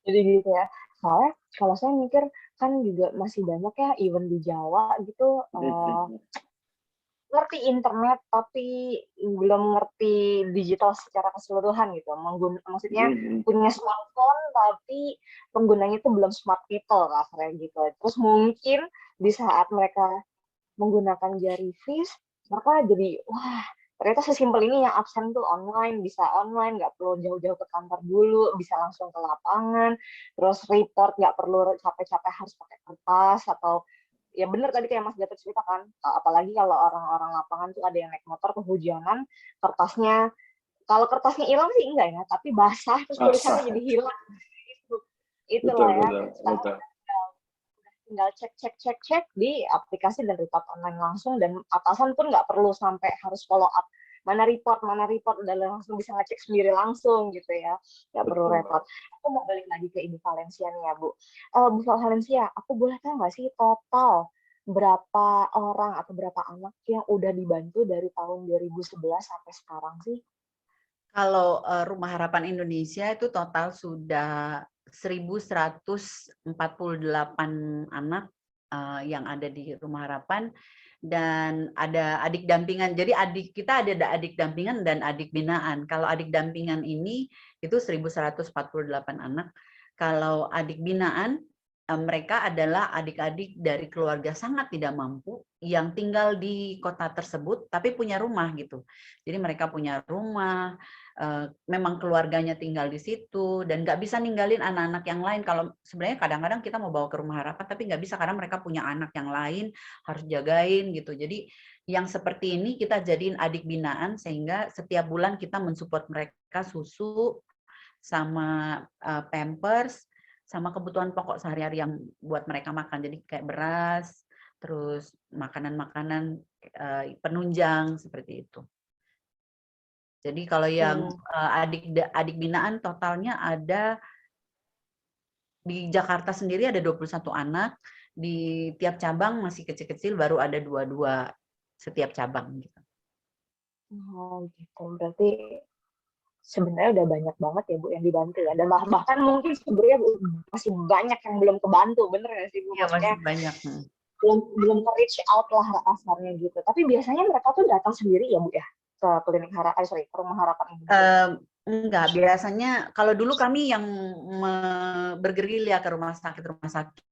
Jadi gitu ya. Soalnya kalau saya mikir kan juga masih banyak ya event di Jawa gitu, ngerti internet tapi belum ngerti digital secara keseluruhan gitu. Maksudnya punya smartphone tapi penggunanya itu belum smart people kasarnya gitu. Terus mungkin di saat mereka menggunakan jari fish, mereka jadi wah ternyata sesimpel ini yang absen tuh online, bisa online, nggak perlu jauh-jauh ke kantor dulu, bisa langsung ke lapangan, terus report nggak perlu capek-capek harus pakai kertas atau ya bener tadi kayak Mas Gatot cerita kan, apalagi kalau orang-orang lapangan tuh ada yang naik motor kehujanan, kertasnya, kalau kertasnya hilang sih enggak ya, tapi basah terus tulisannya Basah. jadi hilang. Betul, Itulah ya. betul, Sekarang betul. tinggal cek di aplikasi dan report online langsung, dan atasan pun nggak perlu sampai harus follow up mana report, udah langsung bisa ngecek sendiri langsung gitu ya, nggak perlu Betul. repot. Aku mau balik lagi ke Ibu Valencia nih ya Bu. Bu Valencia, aku boleh tahu nggak sih total berapa orang atau berapa anak yang udah dibantu dari tahun 2011 sampai sekarang sih? Kalau Rumah Harapan Indonesia itu total sudah 1.148 anak yang ada di Rumah Harapan, dan ada adik dampingan. Jadi kita ada adik dampingan dan adik binaan. Kalau adik dampingan ini itu 1.148 anak. Kalau adik binaan mereka adalah adik-adik dari keluarga sangat tidak mampu yang tinggal di kota tersebut tapi punya rumah gitu. Jadi mereka punya rumah, memang keluarganya tinggal di situ dan nggak bisa ninggalin anak-anak yang lain. Kalau sebenarnya kadang-kadang kita mau bawa ke Rumah Harapan tapi nggak bisa karena mereka punya anak yang lain harus jagain gitu. Jadi yang seperti ini kita jadiin adik binaan sehingga setiap bulan kita mensupport mereka susu sama pampers sama kebutuhan pokok sehari-hari yang buat mereka makan. Jadi kayak beras, terus makanan-makanan penunjang seperti itu. Jadi kalau yang adik binaan totalnya ada di Jakarta sendiri ada 21 anak, di tiap cabang masih kecil-kecil baru ada 22 setiap cabang gitu. Oh gitu, berarti sebenarnya udah banyak banget ya Bu yang dibantu ya, dan bahkan mungkin sebenarnya masih banyak yang belum kebantu, bener nggak sih Bu? Iya Maksudnya masih banyak. belum reach out lah kasarnya gitu. Tapi biasanya mereka tuh datang sendiri ya Bu ya ke ke Rumah Harapan ini? Enggak, biasanya kalau dulu kami yang bergerilya ke rumah sakit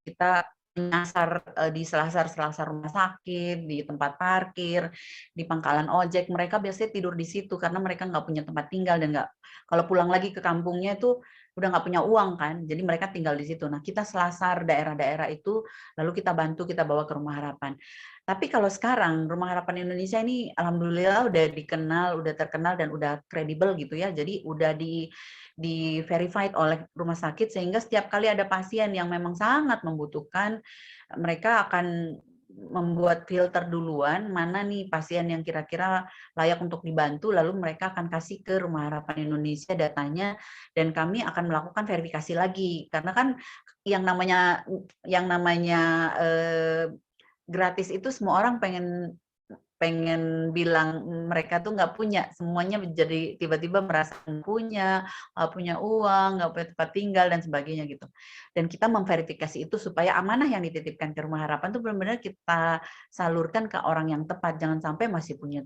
kita menyasar di selasar rumah sakit, di tempat parkir, di pangkalan ojek. Mereka biasanya tidur di situ karena mereka nggak punya tempat tinggal dan nggak, kalau pulang lagi ke kampungnya itu udah nggak punya uang kan, jadi mereka tinggal di situ. Nah kita selasar daerah-daerah itu, lalu kita bantu, kita bawa ke Rumah Harapan. Tapi kalau sekarang Rumah Harapan Indonesia ini alhamdulillah udah dikenal, udah terkenal dan udah kredibel gitu ya. Jadi udah di verified oleh rumah sakit sehingga setiap kali ada pasien yang memang sangat membutuhkan, mereka akan membuat filter duluan mana nih pasien yang kira-kira layak untuk dibantu, lalu mereka akan kasih ke Rumah Harapan Indonesia datanya dan kami akan melakukan verifikasi lagi karena kan yang namanya gratis itu semua orang pengen bilang mereka tuh nggak punya, semuanya menjadi tiba-tiba merasa nggak punya uang, nggak punya tempat tinggal dan sebagainya gitu. Dan kita memverifikasi itu supaya amanah yang dititipkan ke Rumah Harapan itu benar-benar kita salurkan ke orang yang tepat. Jangan sampai masih punya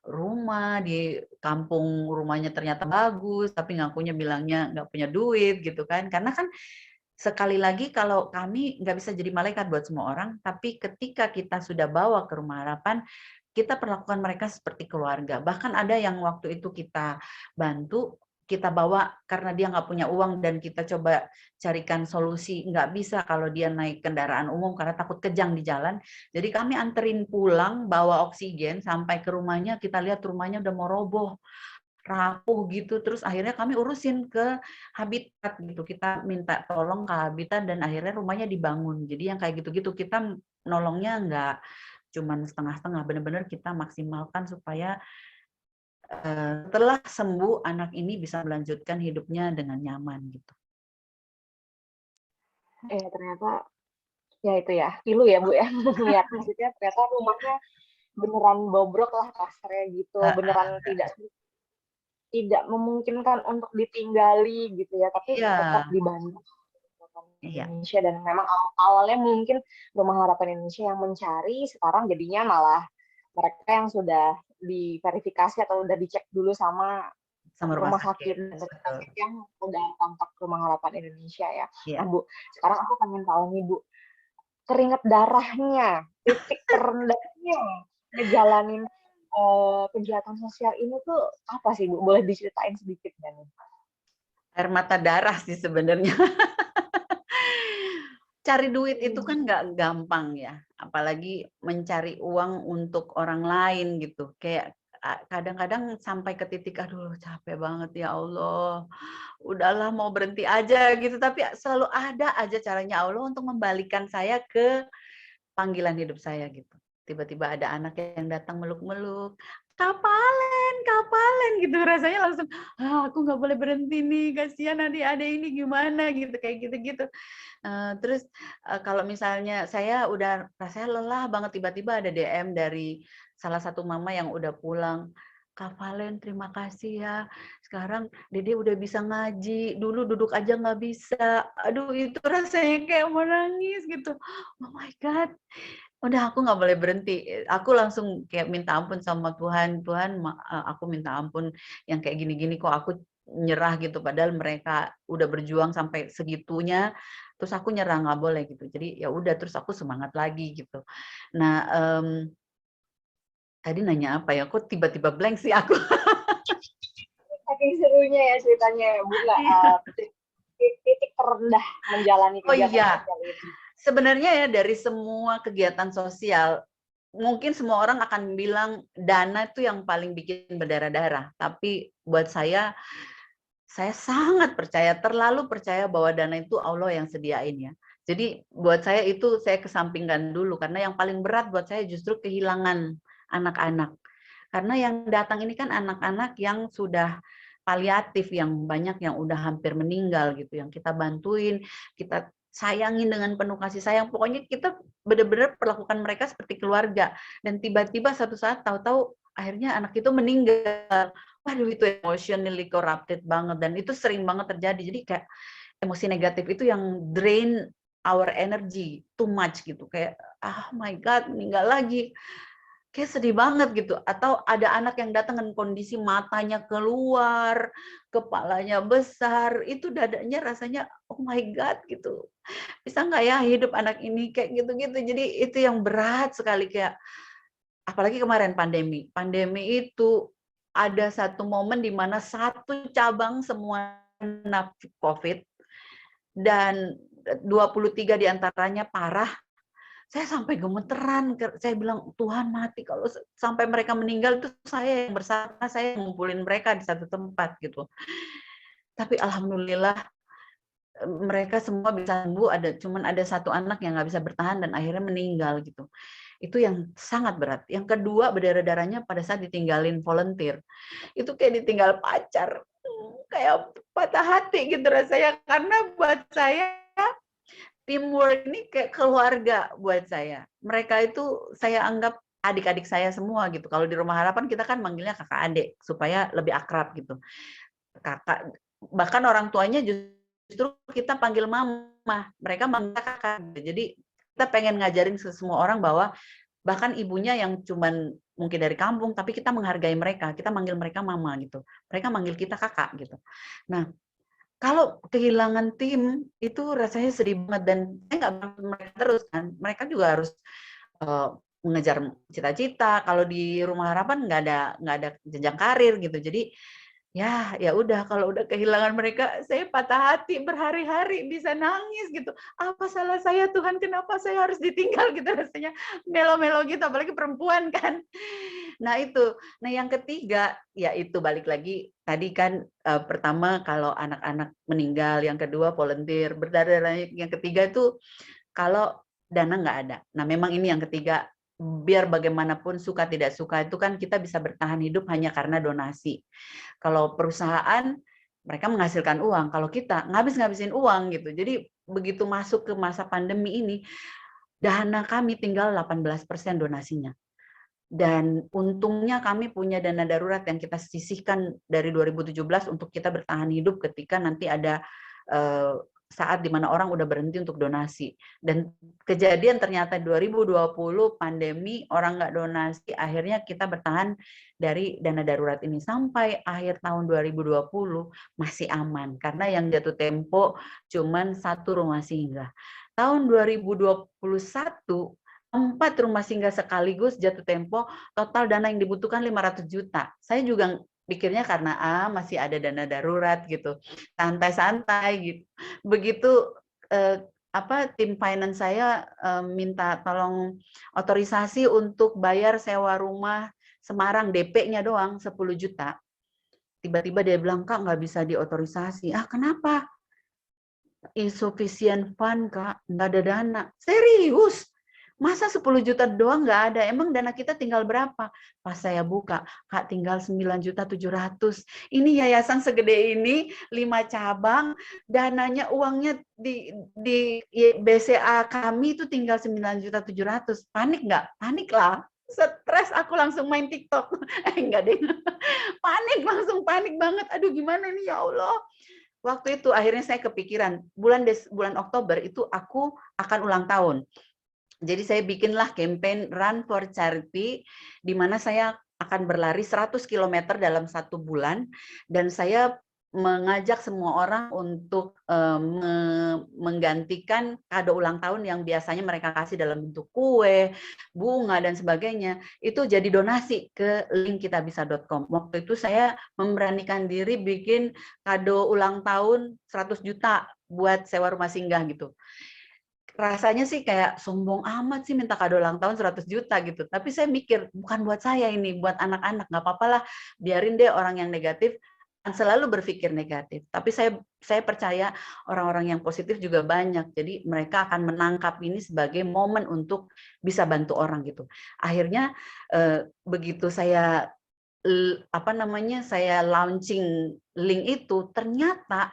rumah di kampung, rumahnya ternyata bagus tapi ngakunya bilangnya nggak punya duit gitu kan. Karena kan sekali lagi kalau kami nggak bisa jadi malaikat buat semua orang, tapi ketika kita sudah bawa ke Rumah Harapan, kita perlakukan mereka seperti keluarga. Bahkan ada yang waktu itu kita bantu, kita bawa karena dia nggak punya uang dan kita coba carikan solusi, nggak bisa kalau dia naik kendaraan umum karena takut kejang di jalan. Jadi kami anterin pulang, bawa oksigen, sampai ke rumahnya, kita lihat rumahnya udah mau roboh, rapuh gitu, terus akhirnya kami urusin ke Habitat gitu, kita minta tolong ke Habitat dan akhirnya rumahnya dibangun. Jadi yang kayak gitu-gitu kita nolongnya nggak cuman setengah-setengah, benar-benar kita maksimalkan supaya setelah sembuh anak ini bisa melanjutkan hidupnya dengan nyaman gitu. Ternyata ya itu ya, pilu ya Bu ya. Ya maksudnya ternyata rumahnya beneran bobrok lah kasarnya gitu, beneran tidak memungkinkan untuk ditinggali gitu ya, tapi tetap dibantu Indonesia. Dan memang awalnya mungkin Rumah Harapan Indonesia yang mencari, sekarang jadinya malah mereka yang sudah diverifikasi atau udah dicek dulu sama rumah rumah sakit betul. yang udah kontak Rumah Harapan Indonesia ya. Iya. Nah Bu, sekarang aku pengen tahu nih Bu, keringat darahnya, titik terendahnya ngejalanin kegiatan sosial ini tuh apa sih Bu? Boleh diceritain sedikit nggak nih? Air mata darah sih sebenarnya. Cari duit itu kan nggak gampang ya, apalagi mencari uang untuk orang lain gitu. Kayak kadang-kadang sampai ke titik, aduh capek banget ya Allah, udahlah mau berhenti aja gitu. Tapi selalu ada aja caranya Allah untuk membalikan saya ke panggilan hidup saya gitu. Tiba-tiba ada anak yang datang meluk-meluk, kapalen gitu, rasanya langsung, aku nggak boleh berhenti nih, kasihan adik-adik ini gimana gitu, kayak gitu-gitu. Terus kalau misalnya saya udah rasanya lelah banget, tiba-tiba ada DM dari salah satu mama yang udah pulang, Kak Valen terima kasih ya, sekarang Dede udah bisa ngaji, dulu duduk aja nggak bisa. Aduh itu rasanya kayak mau nangis gitu. Oh my God, udah aku nggak boleh berhenti. Aku langsung kayak minta ampun sama Tuhan, aku minta ampun yang kayak gini-gini kok aku nyerah gitu, padahal mereka udah berjuang sampai segitunya, terus aku nyerah nggak boleh gitu. Jadi ya udah, terus aku semangat lagi gitu. Nah, tadi nanya apa ya? Kok tiba-tiba blank sih aku? Saking serunya ya ceritanya ya Bu, titik terendah menjalani Oh kegiatan iya, sosial ini. sebenarnya ya dari semua kegiatan sosial, mungkin semua orang akan bilang dana itu yang paling bikin berdarah-darah. Tapi buat saya sangat percaya, terlalu percaya bahwa dana itu Allah yang sediain ya. Jadi buat saya itu saya kesampingkan dulu, karena yang paling berat buat saya justru kehilangan anak-anak. Karena yang datang ini kan anak-anak yang sudah paliatif, yang banyak yang udah hampir meninggal gitu, yang kita bantuin, kita sayangin dengan penuh kasih sayang. Pokoknya kita benar-benar perlakukan mereka seperti keluarga. Dan tiba-tiba satu saat tahu-tahu akhirnya anak itu meninggal. Waduh itu emotionally corrupted banget, dan itu sering banget terjadi. Jadi kayak emosi negatif itu yang drain our energy too much gitu. Kayak oh my God meninggal lagi. Kayak sedih banget gitu. Atau ada anak yang datang dengan kondisi matanya keluar, kepalanya besar, itu dadanya rasanya oh my God gitu. Bisa nggak ya hidup anak ini kayak gitu-gitu. Jadi itu yang berat sekali, kayak apalagi kemarin pandemi. Pandemi itu ada satu momen di mana satu cabang semua kena COVID dan 23 diantaranya parah. Saya sampai gemeteran, saya bilang, Tuhan mati kalau sampai mereka meninggal itu saya yang bersalah, saya ngumpulin mereka di satu tempat gitu. Tapi alhamdulillah mereka semua bisa sembuh, cuman ada satu anak yang nggak bisa bertahan dan akhirnya meninggal gitu. Itu yang sangat berat. Yang kedua, berdarah-darahnya pada saat ditinggalin volunteer. Itu kayak ditinggal pacar. Kayak patah hati gitu rasanya. Karena buat saya, teamwork ini kayak keluarga buat saya. Mereka itu saya anggap adik-adik saya semua gitu. Kalau di Rumah Harapan kita kan manggilnya kakak adik supaya lebih akrab gitu. Kakak, bahkan orang tuanya justru kita panggil mama, mereka manggil kakak. Jadi kita pengen ngajarin ke semua orang bahwa bahkan ibunya yang cuman mungkin dari kampung, tapi kita menghargai mereka, kita manggil mereka mama gitu. Mereka manggil kita kakak gitu. Nah, kalau kehilangan tim itu rasanya sedih banget, dan saya nggak bantu mereka terus kan. Mereka juga harus mengejar cita-cita. Kalau di Rumah Harapan nggak ada jenjang karir gitu. Jadi ya udah, kalau udah kehilangan mereka saya patah hati berhari-hari, bisa nangis gitu. Apa salah saya Tuhan, kenapa saya harus ditinggal gitu, rasanya melo-melo gitu, apalagi perempuan kan. Nah itu. Nah yang ketiga yaitu balik lagi tadi kan, pertama kalau anak-anak meninggal, yang kedua volunteer, berdarah, yang ketiga itu kalau dana nggak ada. Nah memang ini yang ketiga, biar bagaimanapun suka tidak suka itu kan kita bisa bertahan hidup hanya karena donasi. Kalau perusahaan mereka menghasilkan uang, kalau kita ngabis-ngabisin uang gitu. Jadi begitu masuk ke masa pandemi ini, dana kami tinggal 18% donasinya. Dan untungnya kami punya dana darurat yang kita sisihkan dari 2017 untuk kita bertahan hidup ketika nanti ada saat dimana orang udah berhenti untuk donasi. Dan kejadian ternyata 2020 pandemi, orang nggak donasi, akhirnya kita bertahan dari dana darurat ini sampai akhir tahun 2020 masih aman karena yang jatuh tempo cuman 1 rumah singgah. Tahun 2021 4 rumah singgah sekaligus jatuh tempo, total dana yang dibutuhkan 500 juta. Saya juga pikirnya karena masih ada dana darurat gitu, santai-santai gitu. Begitu tim finance saya minta tolong otorisasi untuk bayar sewa rumah Semarang, DP-nya doang 10 juta. Tiba-tiba dia bilang, Kak, nggak bisa diotorisasi. Kenapa? Insufficient fund, Kak, nggak ada dana. Serius? Masa 10 juta doang nggak ada? Emang dana kita tinggal berapa? Pas saya buka, Kak, tinggal 9.700.000. Ini yayasan segede ini, 5 cabang, dananya, uangnya di BCA kami itu tinggal 9.700.000. Panik nggak? Panik lah. Stres, aku langsung main TikTok. Enggak deh. Langsung panik banget. Aduh, gimana ini ya Allah. Waktu itu akhirnya saya kepikiran, bulan Oktober itu aku akan ulang tahun. Jadi saya bikinlah campaign Run for Charity, di mana saya akan berlari 100 km dalam 1 bulan, dan saya mengajak semua orang untuk menggantikan kado ulang tahun yang biasanya mereka kasih dalam bentuk kue, bunga, dan sebagainya, itu jadi donasi ke linkkitabisa.com. Waktu itu saya memberanikan diri bikin kado ulang tahun 100 juta buat sewa rumah singgah gitu. Rasanya sih kayak sombong amat sih minta kado ulang tahun 100 juta gitu. Tapi saya mikir, bukan buat saya ini, buat anak-anak. Nggak apa-apa lah, biarin deh orang yang negatif selalu berpikir negatif. Tapi saya percaya orang-orang yang positif juga banyak. Jadi mereka akan menangkap ini sebagai momen untuk bisa bantu orang gitu. Akhirnya begitu saya saya launching link itu, ternyata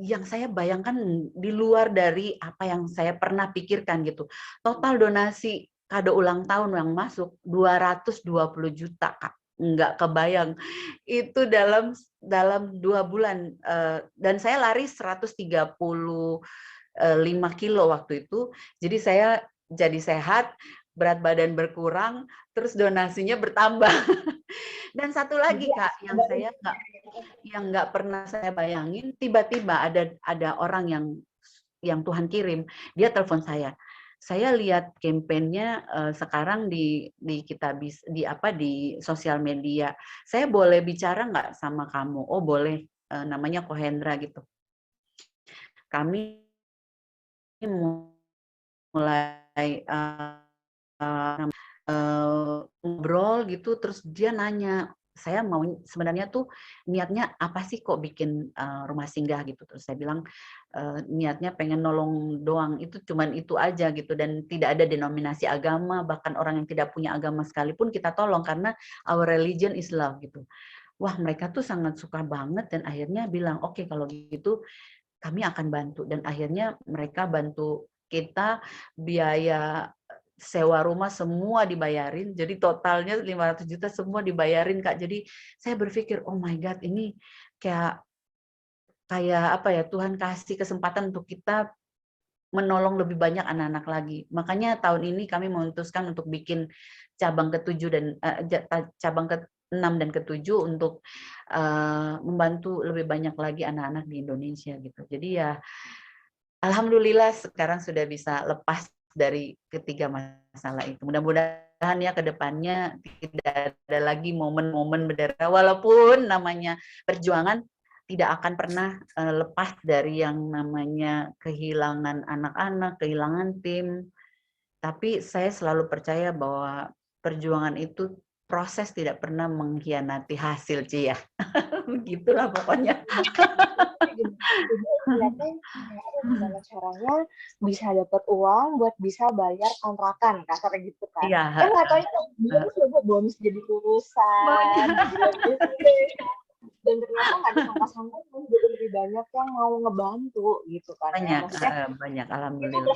yang saya bayangkan di luar dari apa yang saya pernah pikirkan gitu. Total donasi kado ulang tahun yang masuk 220 juta, Kak. Nggak kebayang. Itu dalam 2 bulan. Dan saya lari 135 kilo waktu itu. Jadi saya jadi sehat, berat badan berkurang, terus donasinya bertambah. Dan satu lagi, Kak, yang nggak pernah saya bayangin, tiba-tiba ada orang yang Tuhan kirim, dia telepon saya. Saya lihat kampanyenya sekarang di sosial media. Saya boleh bicara nggak sama kamu? Oh boleh, namanya Kohendra gitu. Kami mulai ngobrol gitu, terus dia nanya, saya mau sebenarnya tuh niatnya apa sih kok bikin rumah singgah gitu. Terus saya bilang niatnya pengen nolong doang, itu cuman itu aja gitu, dan tidak ada denominasi agama, bahkan orang yang tidak punya agama sekalipun kita tolong karena our religion is love gitu. Wah, mereka tuh sangat suka banget dan akhirnya bilang oke, kalau gitu kami akan bantu, dan akhirnya mereka bantu kita, biaya sewa rumah semua dibayarin, jadi totalnya 500 juta semua dibayarin, Kak. Jadi saya berpikir, oh my God, ini kayak apa ya, Tuhan kasih kesempatan untuk kita menolong lebih banyak anak-anak lagi. Makanya tahun ini kami memutuskan untuk bikin cabang ke-7 dan cabang ke-6 dan ke-7 untuk membantu lebih banyak lagi anak-anak di Indonesia gitu. Jadi ya alhamdulillah sekarang sudah bisa lepas dari ketiga masalah itu. Mudah-mudahan ya ke depannya tidak ada lagi momen-momen berdarah, walaupun namanya perjuangan tidak akan pernah lepas dari yang namanya kehilangan anak-anak, kehilangan tim. Tapi saya selalu percaya bahwa perjuangan itu proses, tidak pernah mengkhianati hasil, Ci ya. Begitulah pokoknya. Gimana caranya bisa dapat uang buat bisa bayar kontrakan, kasarnya gitu kan. Iya. Nggak tahu itu bonus jadi lulusan, dan ternyata nggak disangka-sangka jadi lebih banyak yang mau ngebantu gitu kan. Banyak alhamdulillah.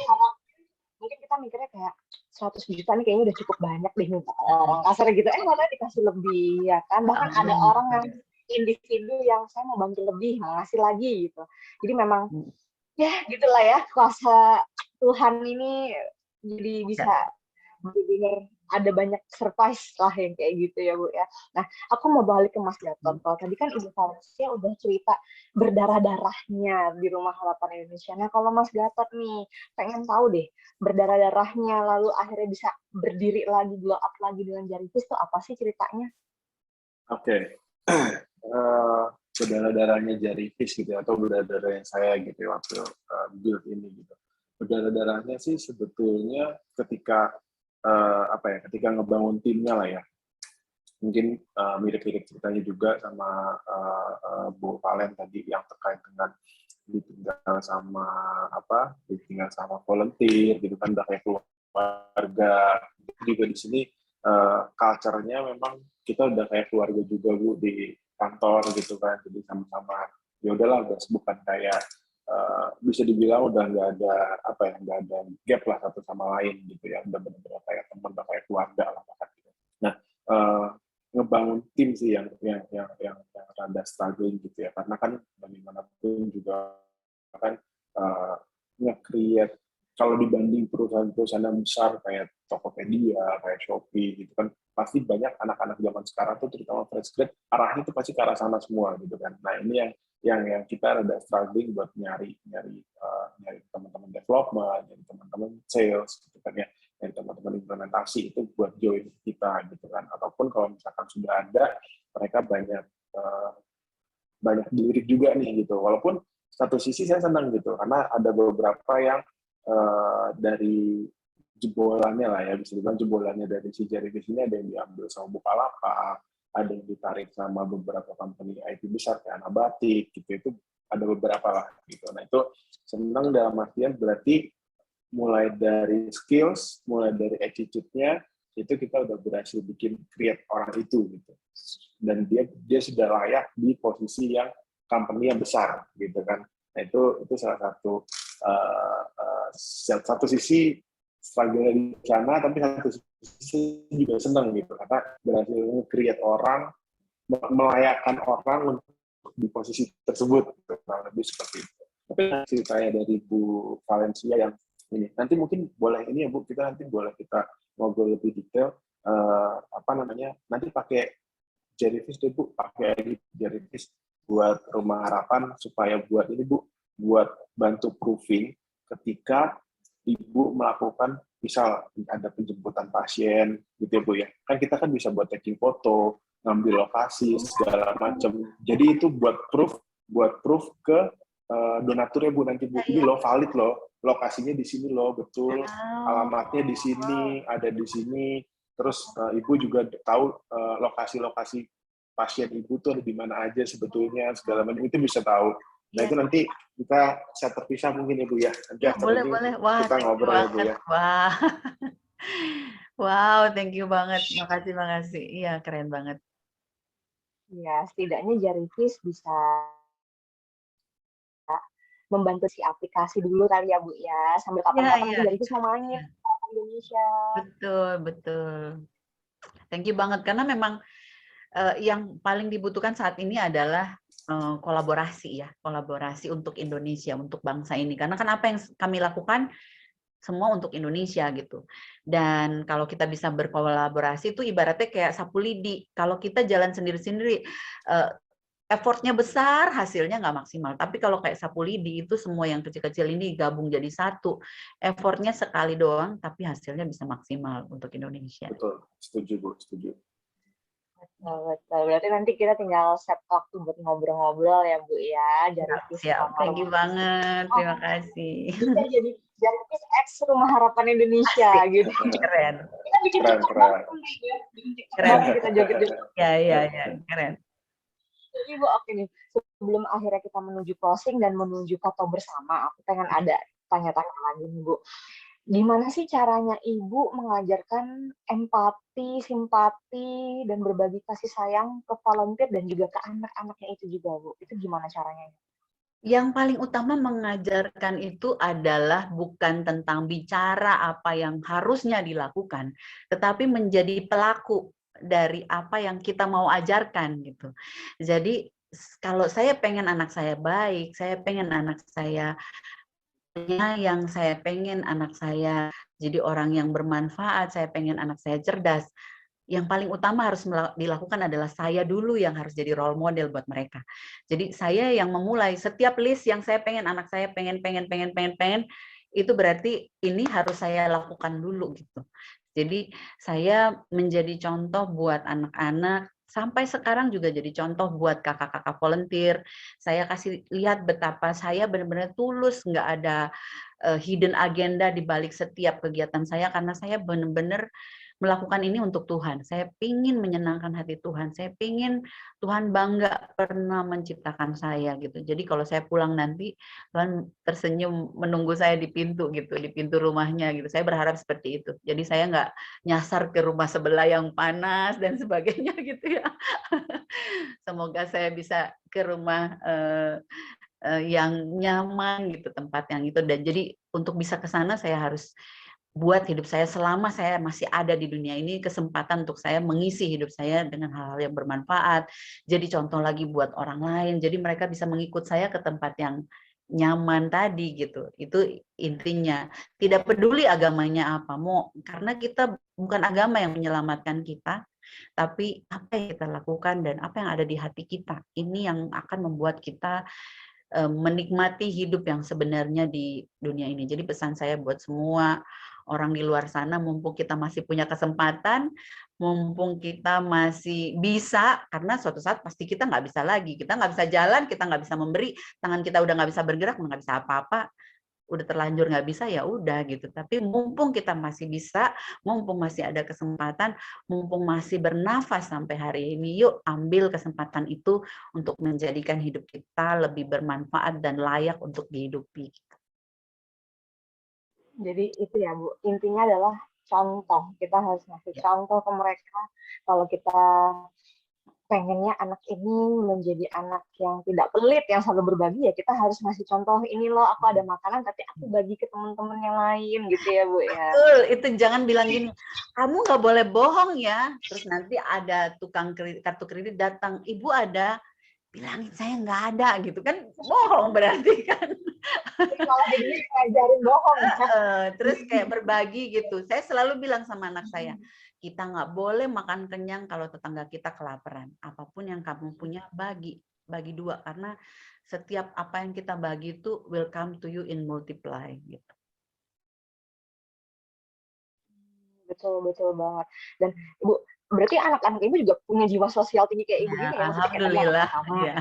Mungkin kita mikirnya kayak 100 juta nih kayaknya udah cukup banyak deh minta orang, kasarnya gitu. Malah dikasih lebih ya kan. Bahkan ada orang yang individu yang saya mau bantu lebih, mau ngasih lagi gitu. Jadi memang ya gitulah ya, kuasa Tuhan ini jadi bisa Ya. benar ada banyak surprise lah yang kayak gitu ya Bu ya. Nah, aku mau balik ke Mas Gatot. Kalau tadi kan Ibu Valencia udah cerita berdarah-darahnya di Rumah Harapan Indonesia. Nah, kalau Mas Gatot nih pengen tahu deh berdarah-darahnya lalu akhirnya bisa berdiri lagi, glow up lagi dengan Jarivis itu apa sih ceritanya? Oke. Berdarah-darahnya Jarivis gitu ya, atau berdarah-darah yang saya gitu ya, waktu build ini gitu. Berdarah-darahnya sih sebetulnya ketika ketika ngebangun timnya lah ya. Mungkin mirip-mirip ceritanya juga sama Bu Valen tadi yang terkait dengan ditinggal sama volunteer gitu kan, udah kayak keluarga. Juga di sini culture-nya memang kita udah kayak keluarga juga Bu di kantor gitu kan, jadi sama-sama ya udahlah, bukan kayak bisa dibilang udah nggak ada gap lah satu sama lain gitu ya, udah benar-benar kayak teman, udah kayak keluarga lah bahkan gitu. Nah, ngebangun tim sih yang rada struggling gitu ya, karena kan bagaimanapun juga kan nge-create, kalau dibanding perusahaan-perusahaan yang besar kayak Tokopedia, kayak Shopee gitu kan, pasti banyak anak-anak zaman sekarang tuh, terutama fresh grade, arahnya tuh pasti ke arah sana semua gitu kan. Nah, ini yang kita rada struggling buat nyari teman-teman development, nyari teman-teman sales gitu kan ya, dari teman-teman implementasi itu buat join kita gitu kan. Ataupun kalau misalkan sudah ada, mereka banyak dilirik juga nih gitu. Walaupun satu sisi saya senang gitu, karena ada beberapa yang dari jebolannya lah ya, bisa dibilang jebolannya dari si Jarivis ini, ada yang diambil sama Bukalapak, ada yang ditarik sama beberapa company IT besar kayak Anabatik gitu, itu ada beberapa lah gitu. Nah, itu senang dalam artian berarti mulai dari skills, mulai dari attitude-nya, itu kita udah berhasil bikin create orang itu gitu. Dan dia sudah layak di posisi yang company yang besar gitu kan. Nah, itu salah satu sisi struggle di sana, tapi satu sisi juga senang gitu, karena berhasil create orang, melayakkan orang untuk di posisi tersebut, kurang lebih seperti itu. Tapi ceritanya dari Bu Valencia yang ini, nanti mungkin boleh ini ya Bu, kita ngobrol lebih detail, nanti pakai Jarivis deh Bu, pakai Jarivis buat Rumah Harapan, supaya buat ini Bu, buat bantu proofing ketika Ibu melakukan, misal ada penjemputan pasien gitu ya Bu ya, kan kita kan bisa buat taking foto, ngambil lokasi segala macam. Jadi itu buat proof ke donaturnya Bu, nanti Bu, ini loh valid loh, lokasinya di sini loh, betul, alamatnya di sini, ada di sini. Terus Ibu juga tahu lokasi-lokasi pasien Ibu tuh ada di mana aja sebetulnya, segala macam itu bisa tahu. Nah, itu nanti kita bisa terpisah mungkin ya Bu ya. Nanti Ya, boleh. Wah, kita ngobrol ya Bu ya. Wah. Wow, thank you banget. Makasih. Iya, keren banget. Ya, setidaknya Jarivis bisa membantu si aplikasi dulu kali ya Bu ya, sambil kapan-kapan nanti Jarivis mau main ke Indonesia. Betul. Thank you banget, karena memang yang paling dibutuhkan saat ini adalah kolaborasi untuk Indonesia, untuk bangsa ini. Karena kan apa yang kami lakukan semua untuk Indonesia gitu. Dan kalau kita bisa berkolaborasi itu ibaratnya kayak sapu lidi. Kalau kita jalan sendiri-sendiri, effortnya besar, hasilnya nggak maksimal. Tapi kalau kayak sapu lidi itu semua yang kecil-kecil ini gabung jadi satu. Effortnya sekali doang, tapi hasilnya bisa maksimal untuk Indonesia. Betul, setuju Bu, setuju. Betul. Berarti nanti kita tinggal set waktu buat ngobrol-ngobrol ya Bu ya. Jarivis Siap. Thank you banget. Terima kasih. Bisa jadi Jarivis X Rumah Harapan Indonesia gitu. Keren. Kita bikin TikTok banget ya. Keren. Kita joget-joget. Ya, keren. Jadi Bu, oke nih. Sebelum akhirnya kita menuju closing dan menuju foto bersama, aku pengen ada tanya-tanya lagi nih Bu. Gimana sih caranya Ibu mengajarkan empati, simpati, dan berbagi kasih sayang ke volunteer dan juga ke anak-anaknya itu juga, Bu? Itu gimana caranya? Yang paling utama mengajarkan itu adalah bukan tentang bicara apa yang harusnya dilakukan, tetapi menjadi pelaku dari apa yang kita mau ajarkan gitu. Jadi kalau saya pengen anak saya baik, saya pengen anak saya yang saya pengen anak saya jadi orang yang bermanfaat, saya pengen anak saya cerdas. Yang paling utama harus dilakukan adalah saya dulu yang harus jadi role model buat mereka. Jadi saya yang memulai setiap list yang saya pengen anak saya pengen itu berarti ini harus saya lakukan dulu gitu. Jadi saya menjadi contoh buat anak-anak, sampai sekarang juga jadi contoh buat kakak-kakak volunteer. Saya kasih lihat betapa saya benar-benar tulus, nggak ada hidden agenda di balik setiap kegiatan saya, karena saya benar-benar melakukan ini untuk Tuhan. Saya pingin menyenangkan hati Tuhan. Saya pingin Tuhan bangga pernah menciptakan saya gitu. Jadi kalau saya pulang nanti Tuhan tersenyum menunggu saya di pintu gitu, di pintu rumahnya gitu. Saya berharap seperti itu. Jadi saya nggak nyasar ke rumah sebelah yang panas dan sebagainya gitu ya. Semoga saya bisa ke rumah yang nyaman gitu, tempat yang itu. Dan jadi untuk bisa ke sana saya harus buat hidup saya selama saya masih ada di dunia ini, kesempatan untuk saya mengisi hidup saya dengan hal-hal yang bermanfaat, jadi contoh lagi buat orang lain, jadi mereka bisa mengikut saya ke tempat yang nyaman tadi gitu. Itu intinya. Tidak peduli agamanya apa, mau karena kita bukan agama yang menyelamatkan kita, tapi apa yang kita lakukan dan apa yang ada di hati kita. Ini yang akan membuat kita menikmati hidup yang sebenarnya di dunia ini. Jadi pesan saya buat semua orang di luar sana, mumpung kita masih punya kesempatan, mumpung kita masih bisa, karena suatu saat pasti kita nggak bisa lagi. Kita nggak bisa jalan, kita nggak bisa memberi, tangan kita udah nggak bisa bergerak, nggak bisa apa-apa, udah terlanjur nggak bisa ya udah gitu. Tapi mumpung kita masih bisa, mumpung masih ada kesempatan, mumpung masih bernafas sampai hari ini, yuk ambil kesempatan itu untuk menjadikan hidup kita lebih bermanfaat dan layak untuk dihidupi. Jadi itu ya Bu, intinya adalah contoh. Kita harus ngasih contoh ke mereka kalau kita pengennya anak ini menjadi anak yang tidak pelit, yang selalu berbagi, ya kita harus ngasih contoh, ini loh aku ada makanan tapi aku bagi ke teman-teman yang lain gitu ya Bu ya. Betul, itu jangan bilang gini, kamu nggak boleh bohong ya. Terus nanti ada tukang kartu kredit datang, ibu ada, bilangin saya nggak ada gitu kan, bohong berarti kan. Malah jadinya ngajarin bohong. Terus kayak berbagi gitu. Saya selalu bilang sama anak saya, kita nggak boleh makan kenyang kalau tetangga kita kelaparan. Apapun yang kamu punya bagi dua, karena setiap apa yang kita bagi itu will come to you in multiply gitu. Betul banget. Dan Ibu, berarti anak-anak Ibu juga punya jiwa sosial tinggi kayak Ibu gini ya? Alhamdulillah. Ya.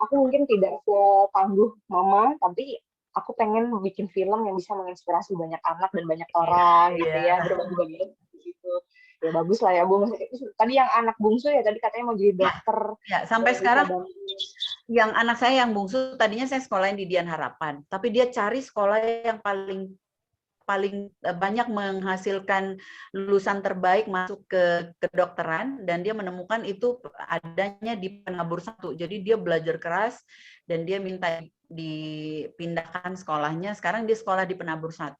Aku mungkin tidak setangguh Mama, tapi aku pengen bikin film yang bisa menginspirasi banyak anak dan banyak orang gitu ya, berbagi-bagi gitu. Ya bagus lah ya Bu. Tadi yang anak bungsu ya tadi katanya mau jadi dokter. Ya, sampai sekarang yang anak saya yang bungsu tadinya saya sekolahin di Dian Harapan, tapi dia cari sekolah yang paling banyak menghasilkan lulusan terbaik masuk ke kedokteran, dan dia menemukan itu adanya di Penabur 1. Jadi dia belajar keras dan dia minta dipindahkan sekolahnya. Sekarang dia sekolah di Penabur 1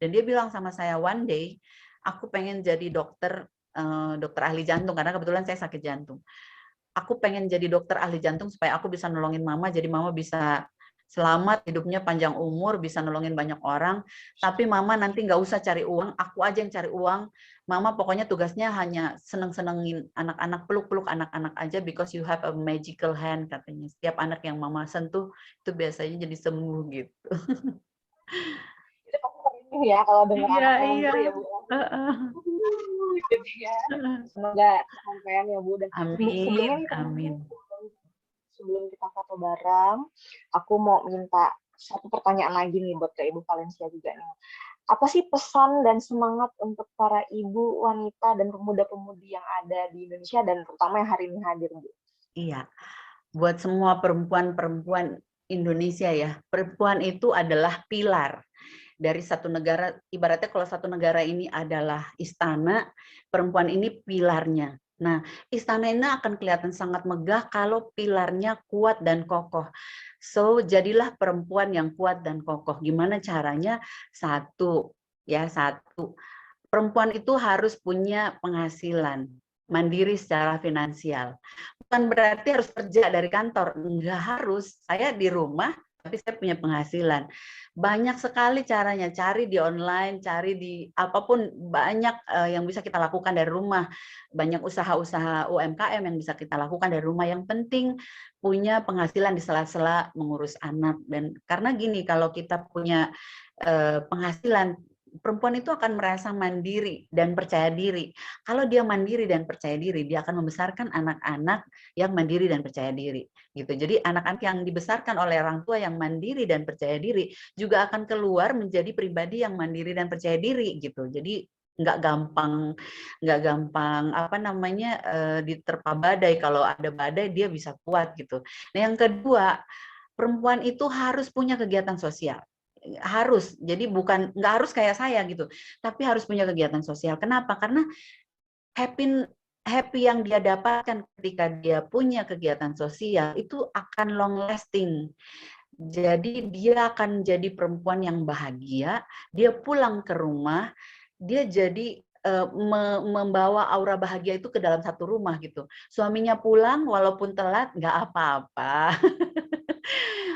dan dia bilang sama saya, one day aku pengen jadi dokter ahli jantung karena kebetulan saya sakit jantung. Aku pengen jadi dokter ahli jantung supaya aku bisa nolongin mama, jadi mama bisa selamat, hidupnya panjang umur, bisa nolongin banyak orang. Tapi mama nanti nggak usah cari uang, aku aja yang cari uang. Mama pokoknya tugasnya hanya seneng-senengin anak-anak, peluk-peluk anak-anak aja, because you have a magical hand, katanya. Setiap anak yang mama sentuh, itu biasanya jadi sembuh gitu. Itu pasti ya kalau dengar anak ngomong ya Bu. Gitu ya. Semoga sampean ya Bu. Dan Amin. Sebelum kita foto bareng, aku mau minta satu pertanyaan lagi nih buat ke Ibu Valencia juga nih. Apa sih pesan dan semangat untuk para ibu, wanita, dan pemuda-pemudi yang ada di Indonesia dan terutama yang hari ini hadir, Bu? Iya, buat semua perempuan-perempuan Indonesia ya, perempuan itu adalah pilar dari satu negara. Ibaratnya kalau satu negara ini adalah istana, perempuan ini pilarnya. Nah, istana ini akan kelihatan sangat megah kalau pilarnya kuat dan kokoh. So, jadilah perempuan yang kuat dan kokoh. Gimana caranya? Satu, perempuan itu harus punya penghasilan, mandiri secara finansial. Bukan berarti harus kerja dari kantor, enggak harus. Saya di rumah tapi saya punya penghasilan. Banyak sekali caranya, cari di online, cari di apapun, banyak yang bisa kita lakukan dari rumah. Banyak usaha-usaha UMKM yang bisa kita lakukan dari rumah. Yang penting punya penghasilan di sela-sela mengurus anak. Dan karena gini, kalau kita punya penghasilan, perempuan itu akan merasa mandiri dan percaya diri. Kalau dia mandiri dan percaya diri, dia akan membesarkan anak-anak yang mandiri dan percaya diri. Gitu. Jadi anak-anak yang dibesarkan oleh orang tua yang mandiri dan percaya diri juga akan keluar menjadi pribadi yang mandiri dan percaya diri. Gitu. Jadi nggak gampang apa namanya diterpa badai. Kalau ada badai dia bisa kuat gitu. Nah yang kedua, perempuan itu harus punya kegiatan sosial. Harus, jadi bukan nggak harus kayak saya gitu, tapi harus punya kegiatan sosial. Kenapa? Karena happy yang dia dapatkan ketika dia punya kegiatan sosial itu akan long lasting. Jadi dia akan jadi perempuan yang bahagia, dia pulang ke rumah, dia jadi membawa aura bahagia itu ke dalam satu rumah gitu. Suaminya pulang walaupun telat nggak apa-apa.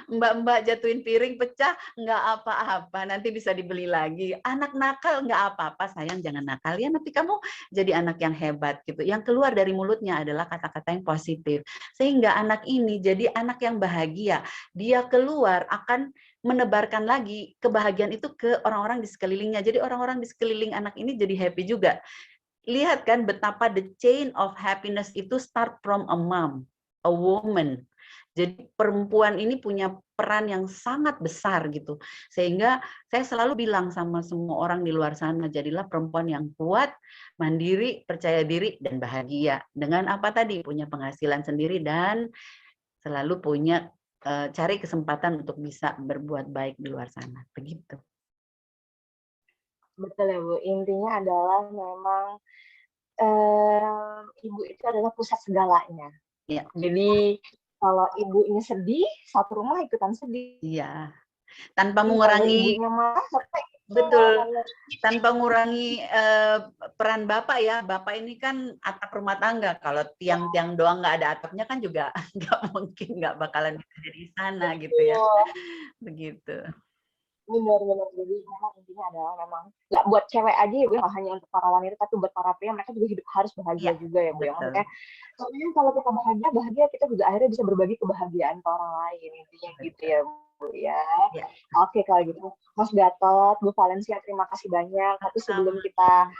Mbak-mbak jatuhin piring pecah, nggak apa-apa, nanti bisa dibeli lagi. Anak nakal nggak apa-apa, sayang jangan nakal ya, nanti kamu jadi anak yang hebat gitu. Yang keluar dari mulutnya adalah kata-kata yang positif. Sehingga anak ini jadi anak yang bahagia. Dia keluar akan menebarkan lagi kebahagiaan itu ke orang-orang di sekelilingnya. Jadi orang-orang di sekeliling anak ini jadi happy juga. Lihat kan betapa the chain of happiness itu start from a mom, a woman. Jadi perempuan ini punya peran yang sangat besar gitu. Sehingga saya selalu bilang sama semua orang di luar sana, jadilah perempuan yang kuat, mandiri, percaya diri, dan bahagia. Dengan apa tadi? Punya penghasilan sendiri dan selalu punya cari kesempatan untuk bisa berbuat baik di luar sana. Begitu. Betul ya Bu, intinya adalah memang ibu itu adalah pusat segalanya. Ya. Jadi kalau ibunya sedih, satu rumah ikutan sedih. Iya. Tanpa Jadi, mengurangi ibunya marah, betul. Tanpa mengurangi peran bapak ya. Bapak ini kan atap rumah tangga. Kalau tiang-tiang doang nggak ada atapnya kan juga nggak mungkin, nggak bakalan bisa jadi sana gitu ya. Begitu. Benar-benar, jadi memang intinya adalah memang nggak buat cewek aja ya Bu, nggak hanya untuk para wanita, tapi buat para pria mereka juga hidup harus bahagia Ya, juga ya Bu. betul. Maksudnya, soalnya kalau kita bahagia kita juga akhirnya bisa berbagi kebahagiaan ke orang lain, intinya Betul. gitu ya Bu ya. Ya. Oke kalau gitu, Mas Gatot, Bu Valencia, terima kasih banyak. Tapi sebelum kita